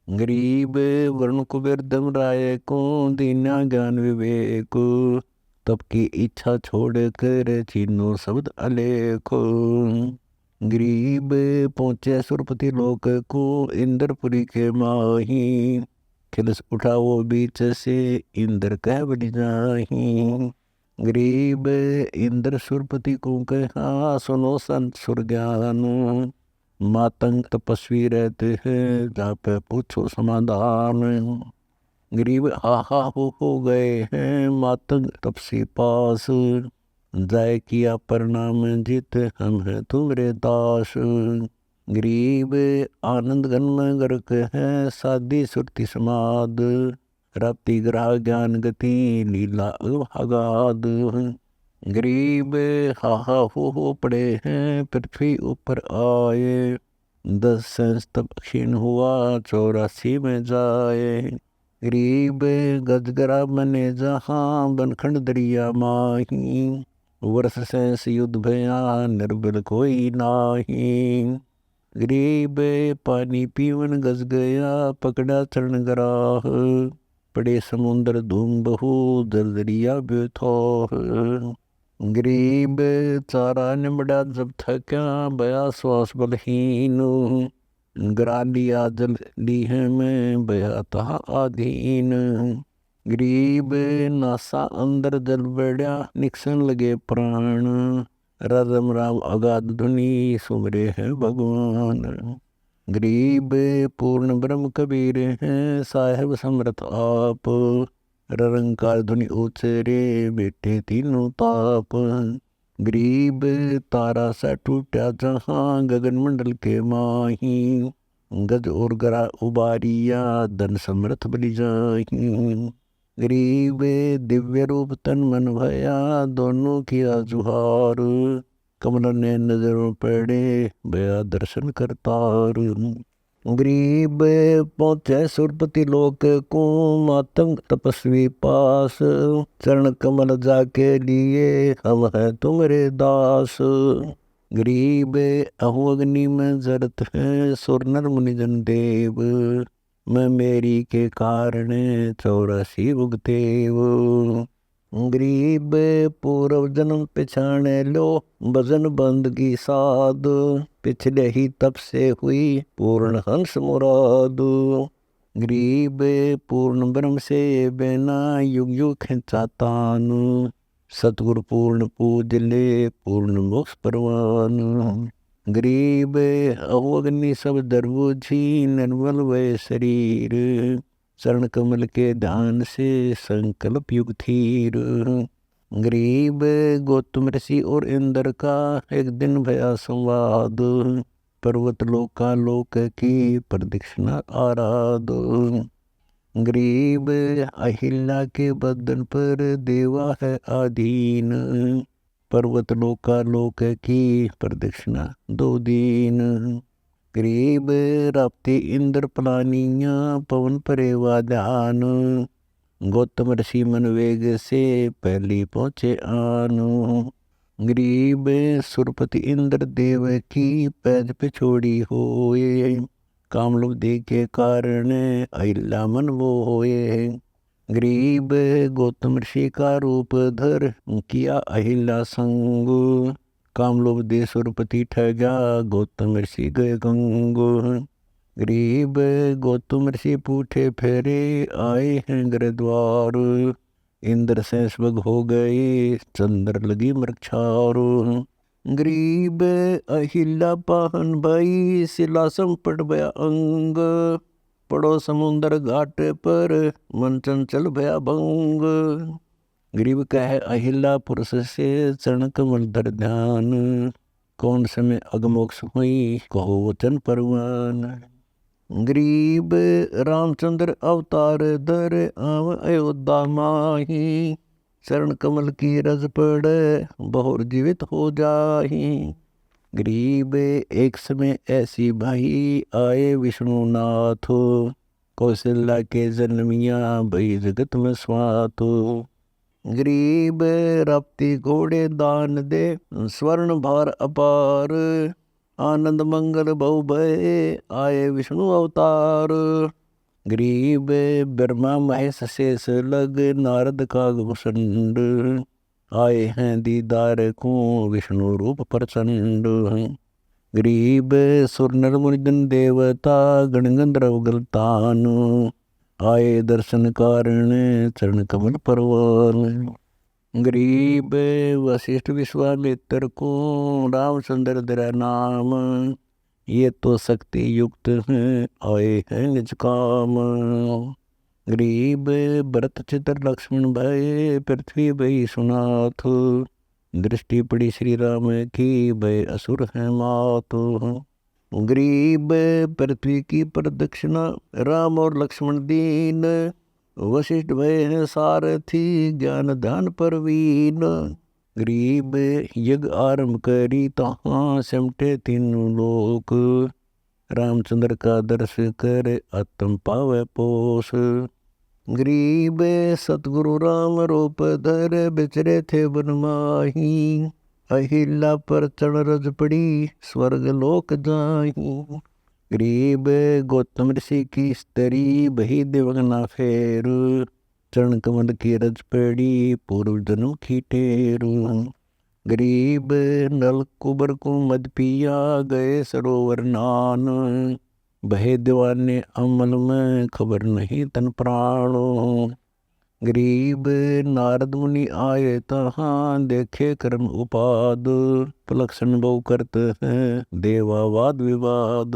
S1: गरीब वरुण कुबेर धर्मराय को दीना ज्ञान विवेक, तब की इच्छा छोड़ कर छीनो शब्द अलेख। गरीब पहुँचे सुरपति लोक को, इंद्रपुरी के माही। खिलस उठा वो बीच से, इंद्र कह बलि जाही। गरीब इंद्र सुरपति को कहा, सुनो संत सुर ज्ञान। मातंग तपस्वी रहते हैं, जा पे पूछो समाधान। गरीब हा हो गए हैं, मातंग तपसी पास। जय किया प्रणाम जित, हम है तुमरे दास। गरीब आनंद घन में गर्क है, साधी सुरति समाद। राप्ति ग्रह ज्ञान गति, लीला अगाध। गरीब हा हो पड़े हैं, पृथ्वी ऊपर आए। 10 सहस तब क्षीण हुआ, 84 में जाए। गरीब गजगरा बने जहाँ, बनखंड दरिया माही। वर्ष सहस युद्ध भया, निर्बल कोई नाही। गरीब पानी पीवन गज गया, पकड़ा चरण गराह। पड़े समुद्र धूम बहु, जल दरिया बेथोह। गरीब चारा निबड़ा जब थका, बया श्वास बलहीन। गरा लिया जल ली है मैं, बया तहा आधीन। गरीब नासा अंदर जल बढ़ा, निकसन लगे प्राण। रदम राव अगाध धुनी, सुमरे हैं भगवान। गरीब पूर्ण ब्रह्म कबीर हैं, साहेब समरथ आप। रंकार ध्वनि उचरे, बेटे तीनों ताप। गरीब तारा सा टूटा जहाँ, गगन मंडल के माही। गज और गरा उबारिया, धन समर्थ बलि जाही। गरीब दिव्य रूप तन मन भया, दोनों किया जुहार। कमल ने नजरों पड़े, बया दर्शन करतार। गरीब पहुँचे सुरपति लोक को, मातंग तपस्वी पास। चरण कमल जाके लिए, हम हैं तुमरे दास। गरीब अहु अग्नि में जरत है, सुर नर मुनिजन देव। मैं मेरी के कारण, 84 भुगतेव। गरीब पूर्व जन्म पिछाने लो, भजन बंदगी साध। पिछले ही तप से हुई, पूर्ण हंस मुराद। गरीब पूर्ण ब्रह्म से बिना, युग युग खिंचा तान। सतगुरु पूर्ण पूज ले, पूर्ण मोक्ष परवान। गरीब अहो अग्नि सब दर बूझी, निर्मल वै शरीर। चरण कमल के ध्यान से, संकल्प युग थीर। गरीब गौतम ऋषि और इंद्र का, एक दिन भया संवाद। पर्वत लोका लोक की, प्रदक्षिणा आराध। गरीब अहिल्या के बदन पर, देवा है आधीन। पर्वत लोका लोक की, प्रदक्षिणा 2 दिन। गरीब राप्ती इंद्र पलानिया, पवन परेवा ध्यान। गौतम ऋषि मन वेग से, पहली पहुँचे आन। गरीब सुरपति इंद्र देव की, पैज पे छोड़ी होए। कामलोभ दे के कारण, अहिल्या मन मोहे। गरीब गौतम ऋषि का रूप धर, किया अहिल्या संग। कामलोभ दे सुरपति ठगा, गौतम ऋषि गए गंग। गरीब गौतम ऋषि पूठे फेरे, आए हैं गृह द्वार। इंद्र से स्वग हो गए, चंद्र लगी मृक्षार। गरीब अहिल्या पाहन भाई, शिला संपट भया अंग। पड़ो समुंदर घाट पर, मन चंचल भया भंग। गरीब कह अहिल्या पुरुष से, चरण कमल धर ध्यान। कौन समय अगमोक्ष हुई, कहो वचन परवान। गरीब रामचंद्र अवतार धर, आव अयोध्या माही। चरण कमल की रज पड़े, बहुर जीवित हो जाही। गरीब एक समय ऐसी भाई, आए विष्णुनाथ। कौशल्या के जन्मिया, भई जगत में स्वात। गरीब राप्ती घोड़े दान दे, स्वर्ण भार अपार। आनंद मंगल बहु भय, आए विष्णु अवतार। गरीब ब्रह्मा महेश शेष लग, नारद का घुसंड। आए हैं दीदार को, विष्णु रूप प्रचंड। गरीब सुर नर मुनि जन देवता गण गंधर्व गलतान आए दर्शन कारण चरण कमल परवान। गरीब वशिष्ठ विश्वामित्र को रामचंद्र दरा नाम ये तो शक्ति युक्त हैं आए हैं निज काम। गरीब भरत चित्र लक्ष्मण भय पृथ्वी भई सुनाथ दृष्टि पड़ी श्री राम की भय असुर है मात। गरीब पृथ्वी की प्रदक्षिणा राम और लक्ष्मण दीन वशिष्ठ भय है सारथी ज्ञान ध्यान परवीन। गरीब यज्ञ आरंभ करी तहाँ सिमटे तीनों लोक रामचंद्र का दर्श कर आत्म पावे पोष। गरीब सतगुरु राम रूप धर बिचरे थे वन माही अहिल्या पर चढ़ रज पड़ी स्वर्ग लोक जाही। गरीब गौतम ऋषि की स्त्री बही दिवगना फेर चरण कमल की रज पड़ी पूर्व जन्म की टेर। गरीब नल कुबर को मद पिया गए सरोवर नान बहे दीवाने अमल में खबर नहीं तन प्राणो। गरीब नारद मुनि आए तहाँ देखे कर्म उपाद पलक्षण बहु करते हैं देवा वाद विवाद।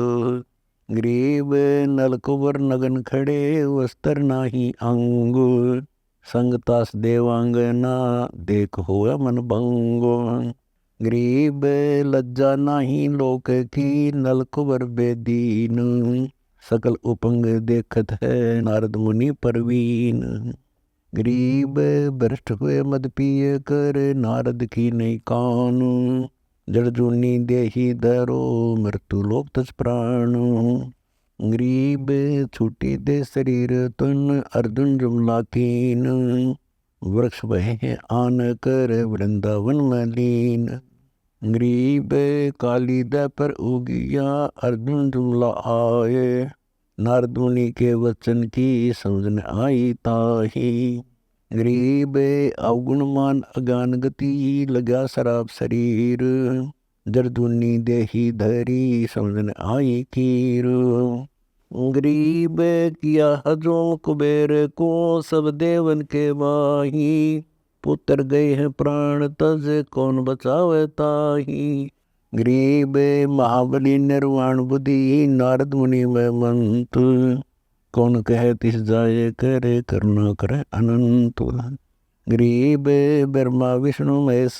S1: गरीब नलकुबर नगन खड़े वस्त्र नाही अंग संगतास देवांगना देख होया मन भंगो। गरीब लज्जा नाही लोक की नलकुबर बेदीन सकल उपंग देखत है नारद मुनि परवीन। गरीब भ्रष्ट हुए मद पिय कर नारद की नहीं कान जड़ जूनी देही धरो मृत्यु लोक तज प्राण। गरीब छूटी दे शरीर तुन अर्जुन जुमला कीन वृक्ष भय आन कर वृंदावन में लीन। गरीब काली दय पर उगिया अर्जुन जुमला आए नारद मुनि के वचन की समझ न आई ताही। गरीब अवगुणमान अज्ञान गति लगा शराब शरीर जरदुनी देही धरी समझ न आई कीर। गरीब किया हजोम कुबेर को सब देवन के माही पुत्र गए हैं प्राण तज कौन बचावे ताही। गरीब महाबली निर्वाण बुद्धि नारद मुनि में मंत कौन कहे तिस जाए करे करुणा करे अनंत। गरीब ब्रह्मा विष्णु महेश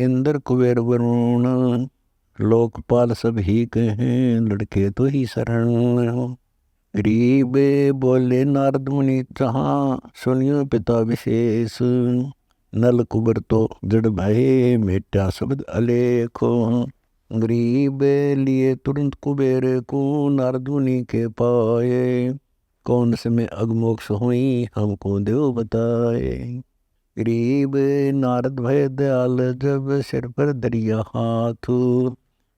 S1: इंद्र कुबेर वरुण लोकपाल सब ही कहें लड़के तो ही शरण। गरीब बोले नारद मुनि जहाँ सुनियो पिता विशेष नल कुबर तो जड़ भय मेटा शब्द अलेखो। गरीब लिए तुरंत कुबेर को नारद मुनि के पाए कौन से में अगमोक्ष हुई हमको देव बताए। गरीब नारद भय दयाल जब सिर पर दरिया हाथ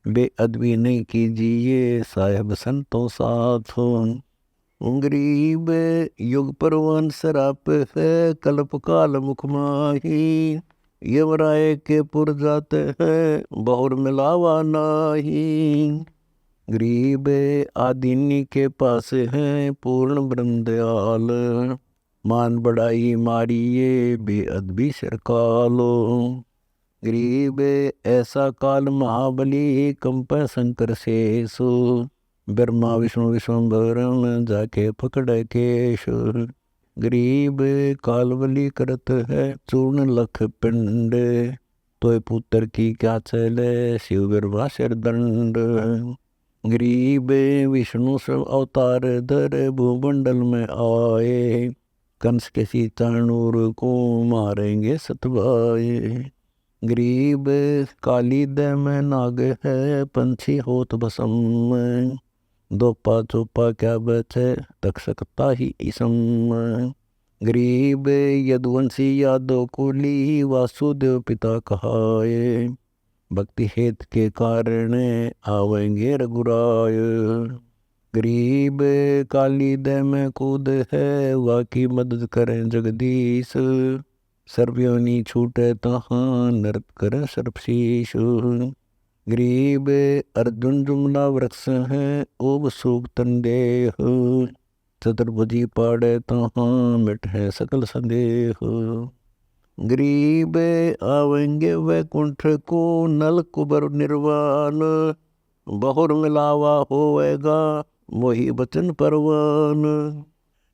S1: बेअदबी नहीं कीजिए साहेब संतों साथ। गरीब युग परवान सराप है कल्प काल मुख माही यमराय के पुर जाते हैं बहुर मिलावा नाही। गरीब आदिनी के पास है पूर्ण ब्रह्म दयाल मान बढ़ाई मारिए बेअदबी सरकालो। गरीब ऐसा काल महाबली कंप शंकर शेषु ब्रह्मा विष्णु विश्वम्भरन जाके पकड़ केश। गरीब कालवली करत है चूर्ण लख पिंड तोय पुत्र की क्या चले शिव बिरवा सिर दंड। गरीब विष्णु सब अवतार धर भूमंडल में आए कंस के सीतानूर को मारेंगे सतवाए। गरीब काली दय में नाग है पंछी होत भसम दोपा चोपा क्या बचे तक सकता ही इसम। गरीब यदुवंशी यादव कुली वासुदेव पिता कहाए भक्ति हेत के कारण आवेंगे रघुराय। गरीब काली दय में कूद है वाकी मदद करें जगदीश सर्वयोनि छूटे तहाँ नृत कर सर्पशीष। गरीब अर्जुन जुमला वृक्ष है ओब सूख तंदेह, चतुर्भुजी पाड़े तहाँ मिट है सकल संदेह। गरीब आवेंगे वैकुंठ को नल कुबर निर्वाण, बहुर मिलावा होवेगा मोही बचन परवान।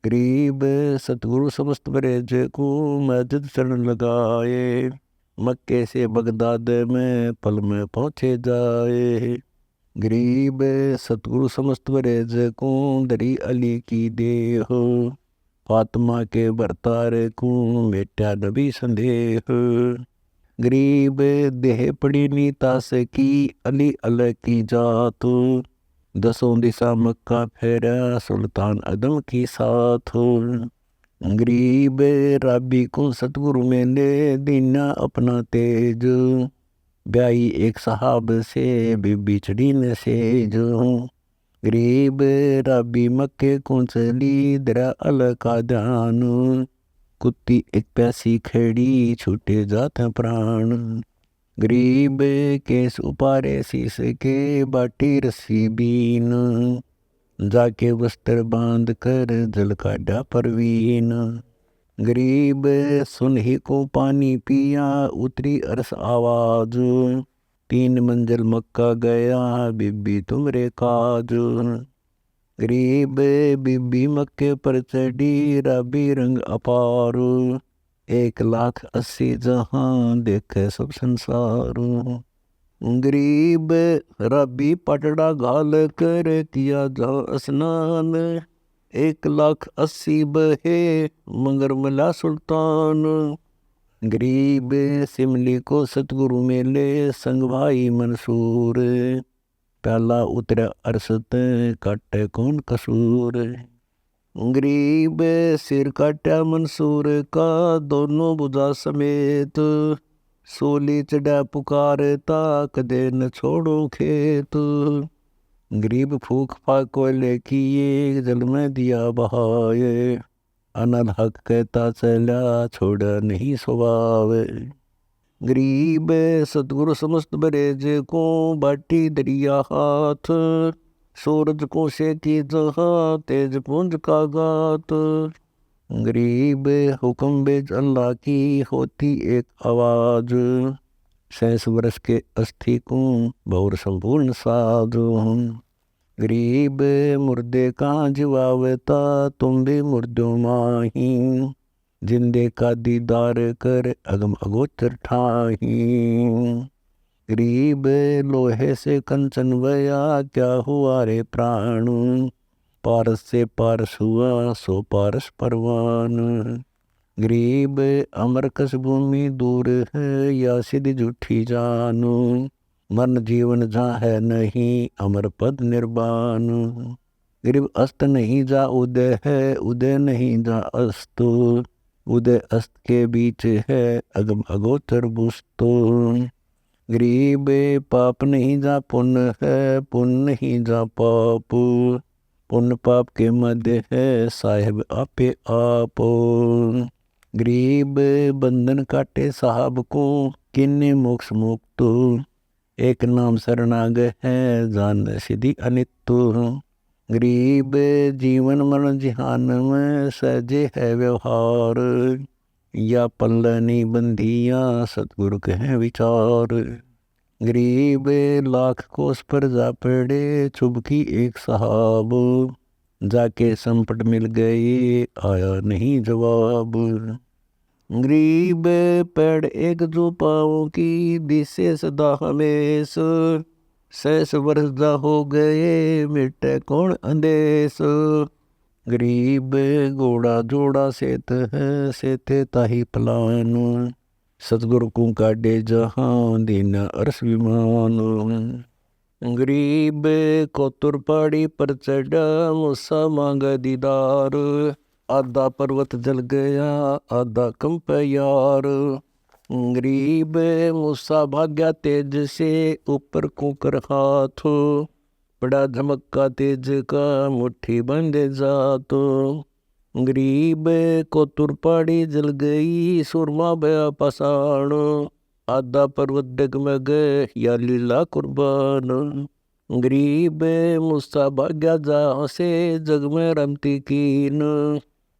S1: गरीब सतगुरु समस्त बरेज को मस्जिद चरण लगाए, मक्के से बगदाद में पल में पहुँचे जाए। गरीब सतगुरु समस्त बरेज को दरी अली की देह, फातिमा के बरतारे को मेटा नबी संदेह। गरीब देह पड़ी नीता से की अली अल की जात, दसों दिशा मक्का फेरा सुल्तान अदम की साथ। गरीब राबी को सतगुरु में ले दीना अपना तेज, ब्याई एक साहब से बीबी चढ़ी न सेज। गरीब राबी मक्के को चली दरा अल का ध्यान, कुत्ती एक प्यासी खेड़ी छूटे जाते प्राण। गरीब केस उपारे शीस के बाटी रस्सी बीन, जाके वस्त्र बांध कर जल काटा परवीन। गरीब सुन ही को पानी पिया उतरी अरस आवाज, 3 मंजिल मक्का गया बीबी तुमरे काज। गरीब बीबी मक्के पर चढ़ी राबी रंग अपार, 1,80,000 जहां देखे सब संसार। गरीब राबी पटड़ा घाल कर किया जहाँ स्नान, 1,80,000 बहे मगर मिला सुल्तान। गरीब सिमली को सतगुरु मेले संग भाई मंसूर, प्याला उतरा अरसत काटे कौन कसूर। गरीब सिर काटा मंसूर का दोनों बुझा समेत, सोली चढ़ा पुकारता कदे न छोड़ो खेत। गरीब फूक फाक कोयले किए जल में दिया बहाए, अनल हक कहता चला छोड़ा नहीं स्वभाव। गरीब सतगुरु समस्त बरेज को बाटी दरिया हाथ, सूरज को से की जहाँ तेज पुंज का गात। गरीब हुक्म बेज अल्लाह की होती एक आवाज, 6 वर्ष के अस्थि को बहुर संपूर्ण साध। गरीब मुर्दे का जीवावता तुम भी मुर्दों माही, जिंदे का दीदार कर अगम अगोचर ठाही। गरीब लोहे से कंचन वया क्या हुआ रे प्राण, पारस से पारस हुआ सो पारस परवान। गरीब अमर कस भूमि दूर है या सिद्ध झूठी जानू, मन जीवन जहाँ है नहीं अमर पद निर्वाण। गरीब अस्त नहीं जा उदय है, उदय नहीं जा अस्त, उदय अस्त के बीच है अगम अगोचर बुस्तो। गरीब पाप नहीं जा पुण्य है, पुण्य नहीं जा पाप, पुण्य पाप के मध्य है साहेब आपे आप। गरीब बंधन काटे साहब को किन्ने मोक्ष मुक्त, एक नाम शरणाग है जान सिद्धि अनित्य। गरीब जीवन मरण जिहान में सहजे है व्यवहार, या पल्लनी बंधिया सतगुरु कहे विचार। गरीब लाख कोस पर जा पड़े चुभकी एक साहब, जाके संपट मिल गए आया नहीं जवाब। गरीब पेड़ एक जो पाओ की दिसे सदा हमेश, 6 वर्ष जा हो गए मिटे कौन अंदेश। गरीब घोड़ा जोड़ा सेत है सेते ताही पलान, सतगुरु को काटे जहाँ दीन अरस विमान। गरीब कोतुर पहाड़ी पर चढ़ा मूसा मांग दीदार, आधा पर्वत जल गया आधा कंप यार। गरीब मूसा भाग्या तेज से ऊपर कुकर हाथ, बड़ा धमका तेज का मुट्ठी बंदे जात। गरीब को तुरपाड़ी जल गई सुरमा बया पसाण, आधा पर्वत डगमग या लीला कुर्बान। गरीब मुस्सा भाग्या जहाँ से जग में रमती कीन।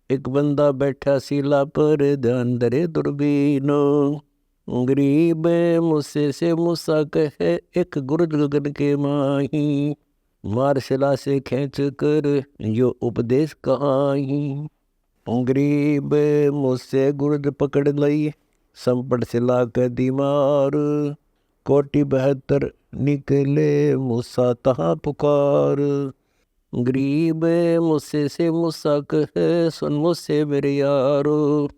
S1: एक बंदा बैठा सीला पर ध्यान धरे दूरबीन। गरीब मुझसे से मूसा कहे एक गुरज गगन के माही। मार शिला से खींच कर यो उपदेश कहाही। गरीब मुझसे गुरज पकड़ लई संपट शिला के दीमार। कोटि 72 निकले मूसा तहाँ पुकार। गरीब मुझसे से मूसा कहे सुन मुझसे मेरे यारो।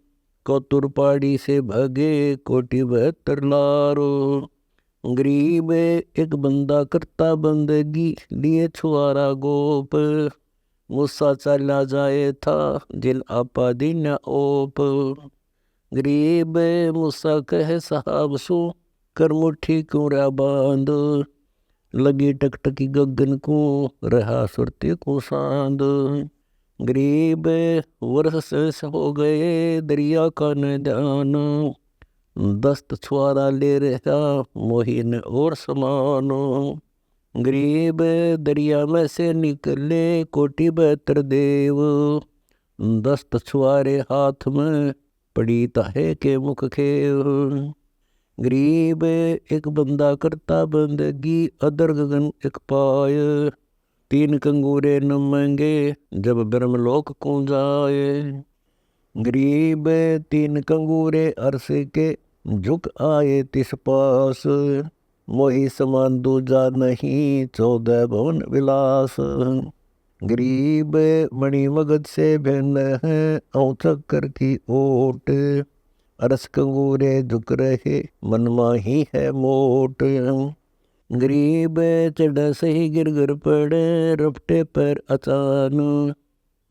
S1: कोतुर पहाड़ी से भागे कोटि 72 लारो। गरीब एक बंदा करता बंदगी लिए छुआरा गोप। मूसा चला जाए था जिन आपा दीना ओप। गरीब मूसा कहे साहब सु कर मुट्ठी क्यों बांध। लगी टकटकी गगन को रहा सुरती को सांद। गरीब वर्ष हो गए दरिया का न ध्यान। दस्त छुआरा ले रहा मोहिन और समान। गरीब दरिया में से निकले कोटि 72 देव। दस्त छुआरे हाथ में पड़ी ताहे के मुख खेव। गरीब एक बंदा करता बंदगी अदर गगन एक पाय। 3 कंगूरे न महंगे जब ब्रह्मलोक को जाए। गरीब 3 कंगूरे अर्श के झुक आए तिस पास। मोहि समान दूजा नहीं 14 भवन विलास। गरीब मणि मगध से भिन्न है औ चक्कर की ओट। अरस कंगूरे झुक रहे मन माही है मोट। गरीब चढ़ सही गिर गिर पड़े रपटे पर अचान।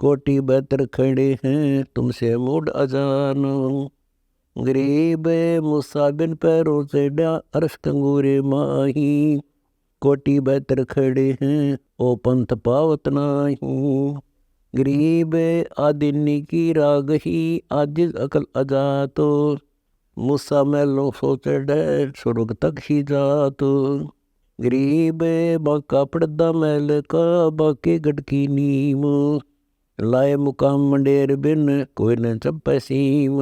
S1: कोटि 72 खड़े हैं तुमसे मूड अजान। गरीब मूसा बिन पैरों चढ़ा अरस कंगूरे माही। कोटि 72 खड़े हैं ओ पंथ पावत नाही। गरीब आदिनी की राग ही आजिज अकल अजातो। मूसा मैलों सो चढ़े स्वर्ग तक ही जातो। गरीब बाका पड़दा मैल का बाके गटकी नीम। लाए मुकाम मंडेर बिन कोई न चंपै सीम।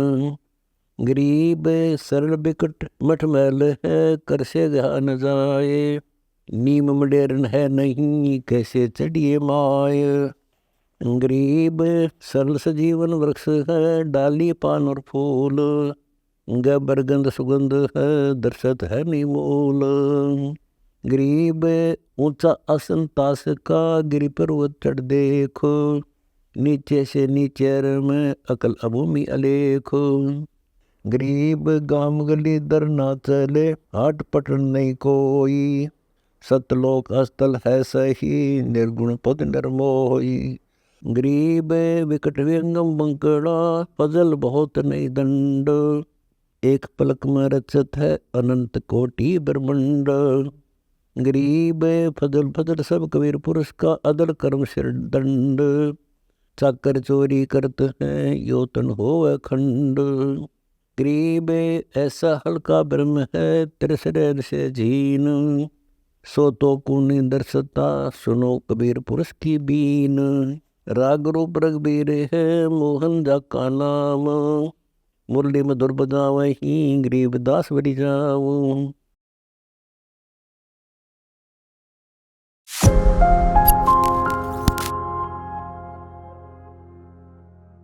S1: गरीब सरल बिकट मठ मैल है कर से गहा न जाए। नीम मंडेरन है नहीं कैसे चढ़िए माय। गरीब सरल सजीवन वृक्ष है डाली पान और फूल। बरगंध सुगंध है दर्शत है निमूल। गरीब ऊंचा आसन तास का गिरि पर्वत चढ़ देखो। नीचे से नीचे में अकल अभूमि अलेखो। गरीब गाम गली दर ना चले हाट पटन नहीं कोई। सतलोक अस्थल है सही निर्गुण पद निर्मोही। गरीब विकट व्यंगम बंकड़ा पजल बहुत नहीं दंड। एक पलक में रचत है अनंत कोटि ब्रह्मंड। गरीब फजल फजल सब कबीर पुरुष का अदल कर्म सिर दंड। चाकर चोरी करते हैं यो तन हो खंड। गरीब ऐसा हल्का ब्रह्म है तिरसरेन से झीन। सो तो कुनी दर्शता सुनो कबीर पुरुष की बीन। राग रूप रघबीर है मोहन जाका नाम। मुरली मधुर बजावही गरीब दास बड़ी जाऊं।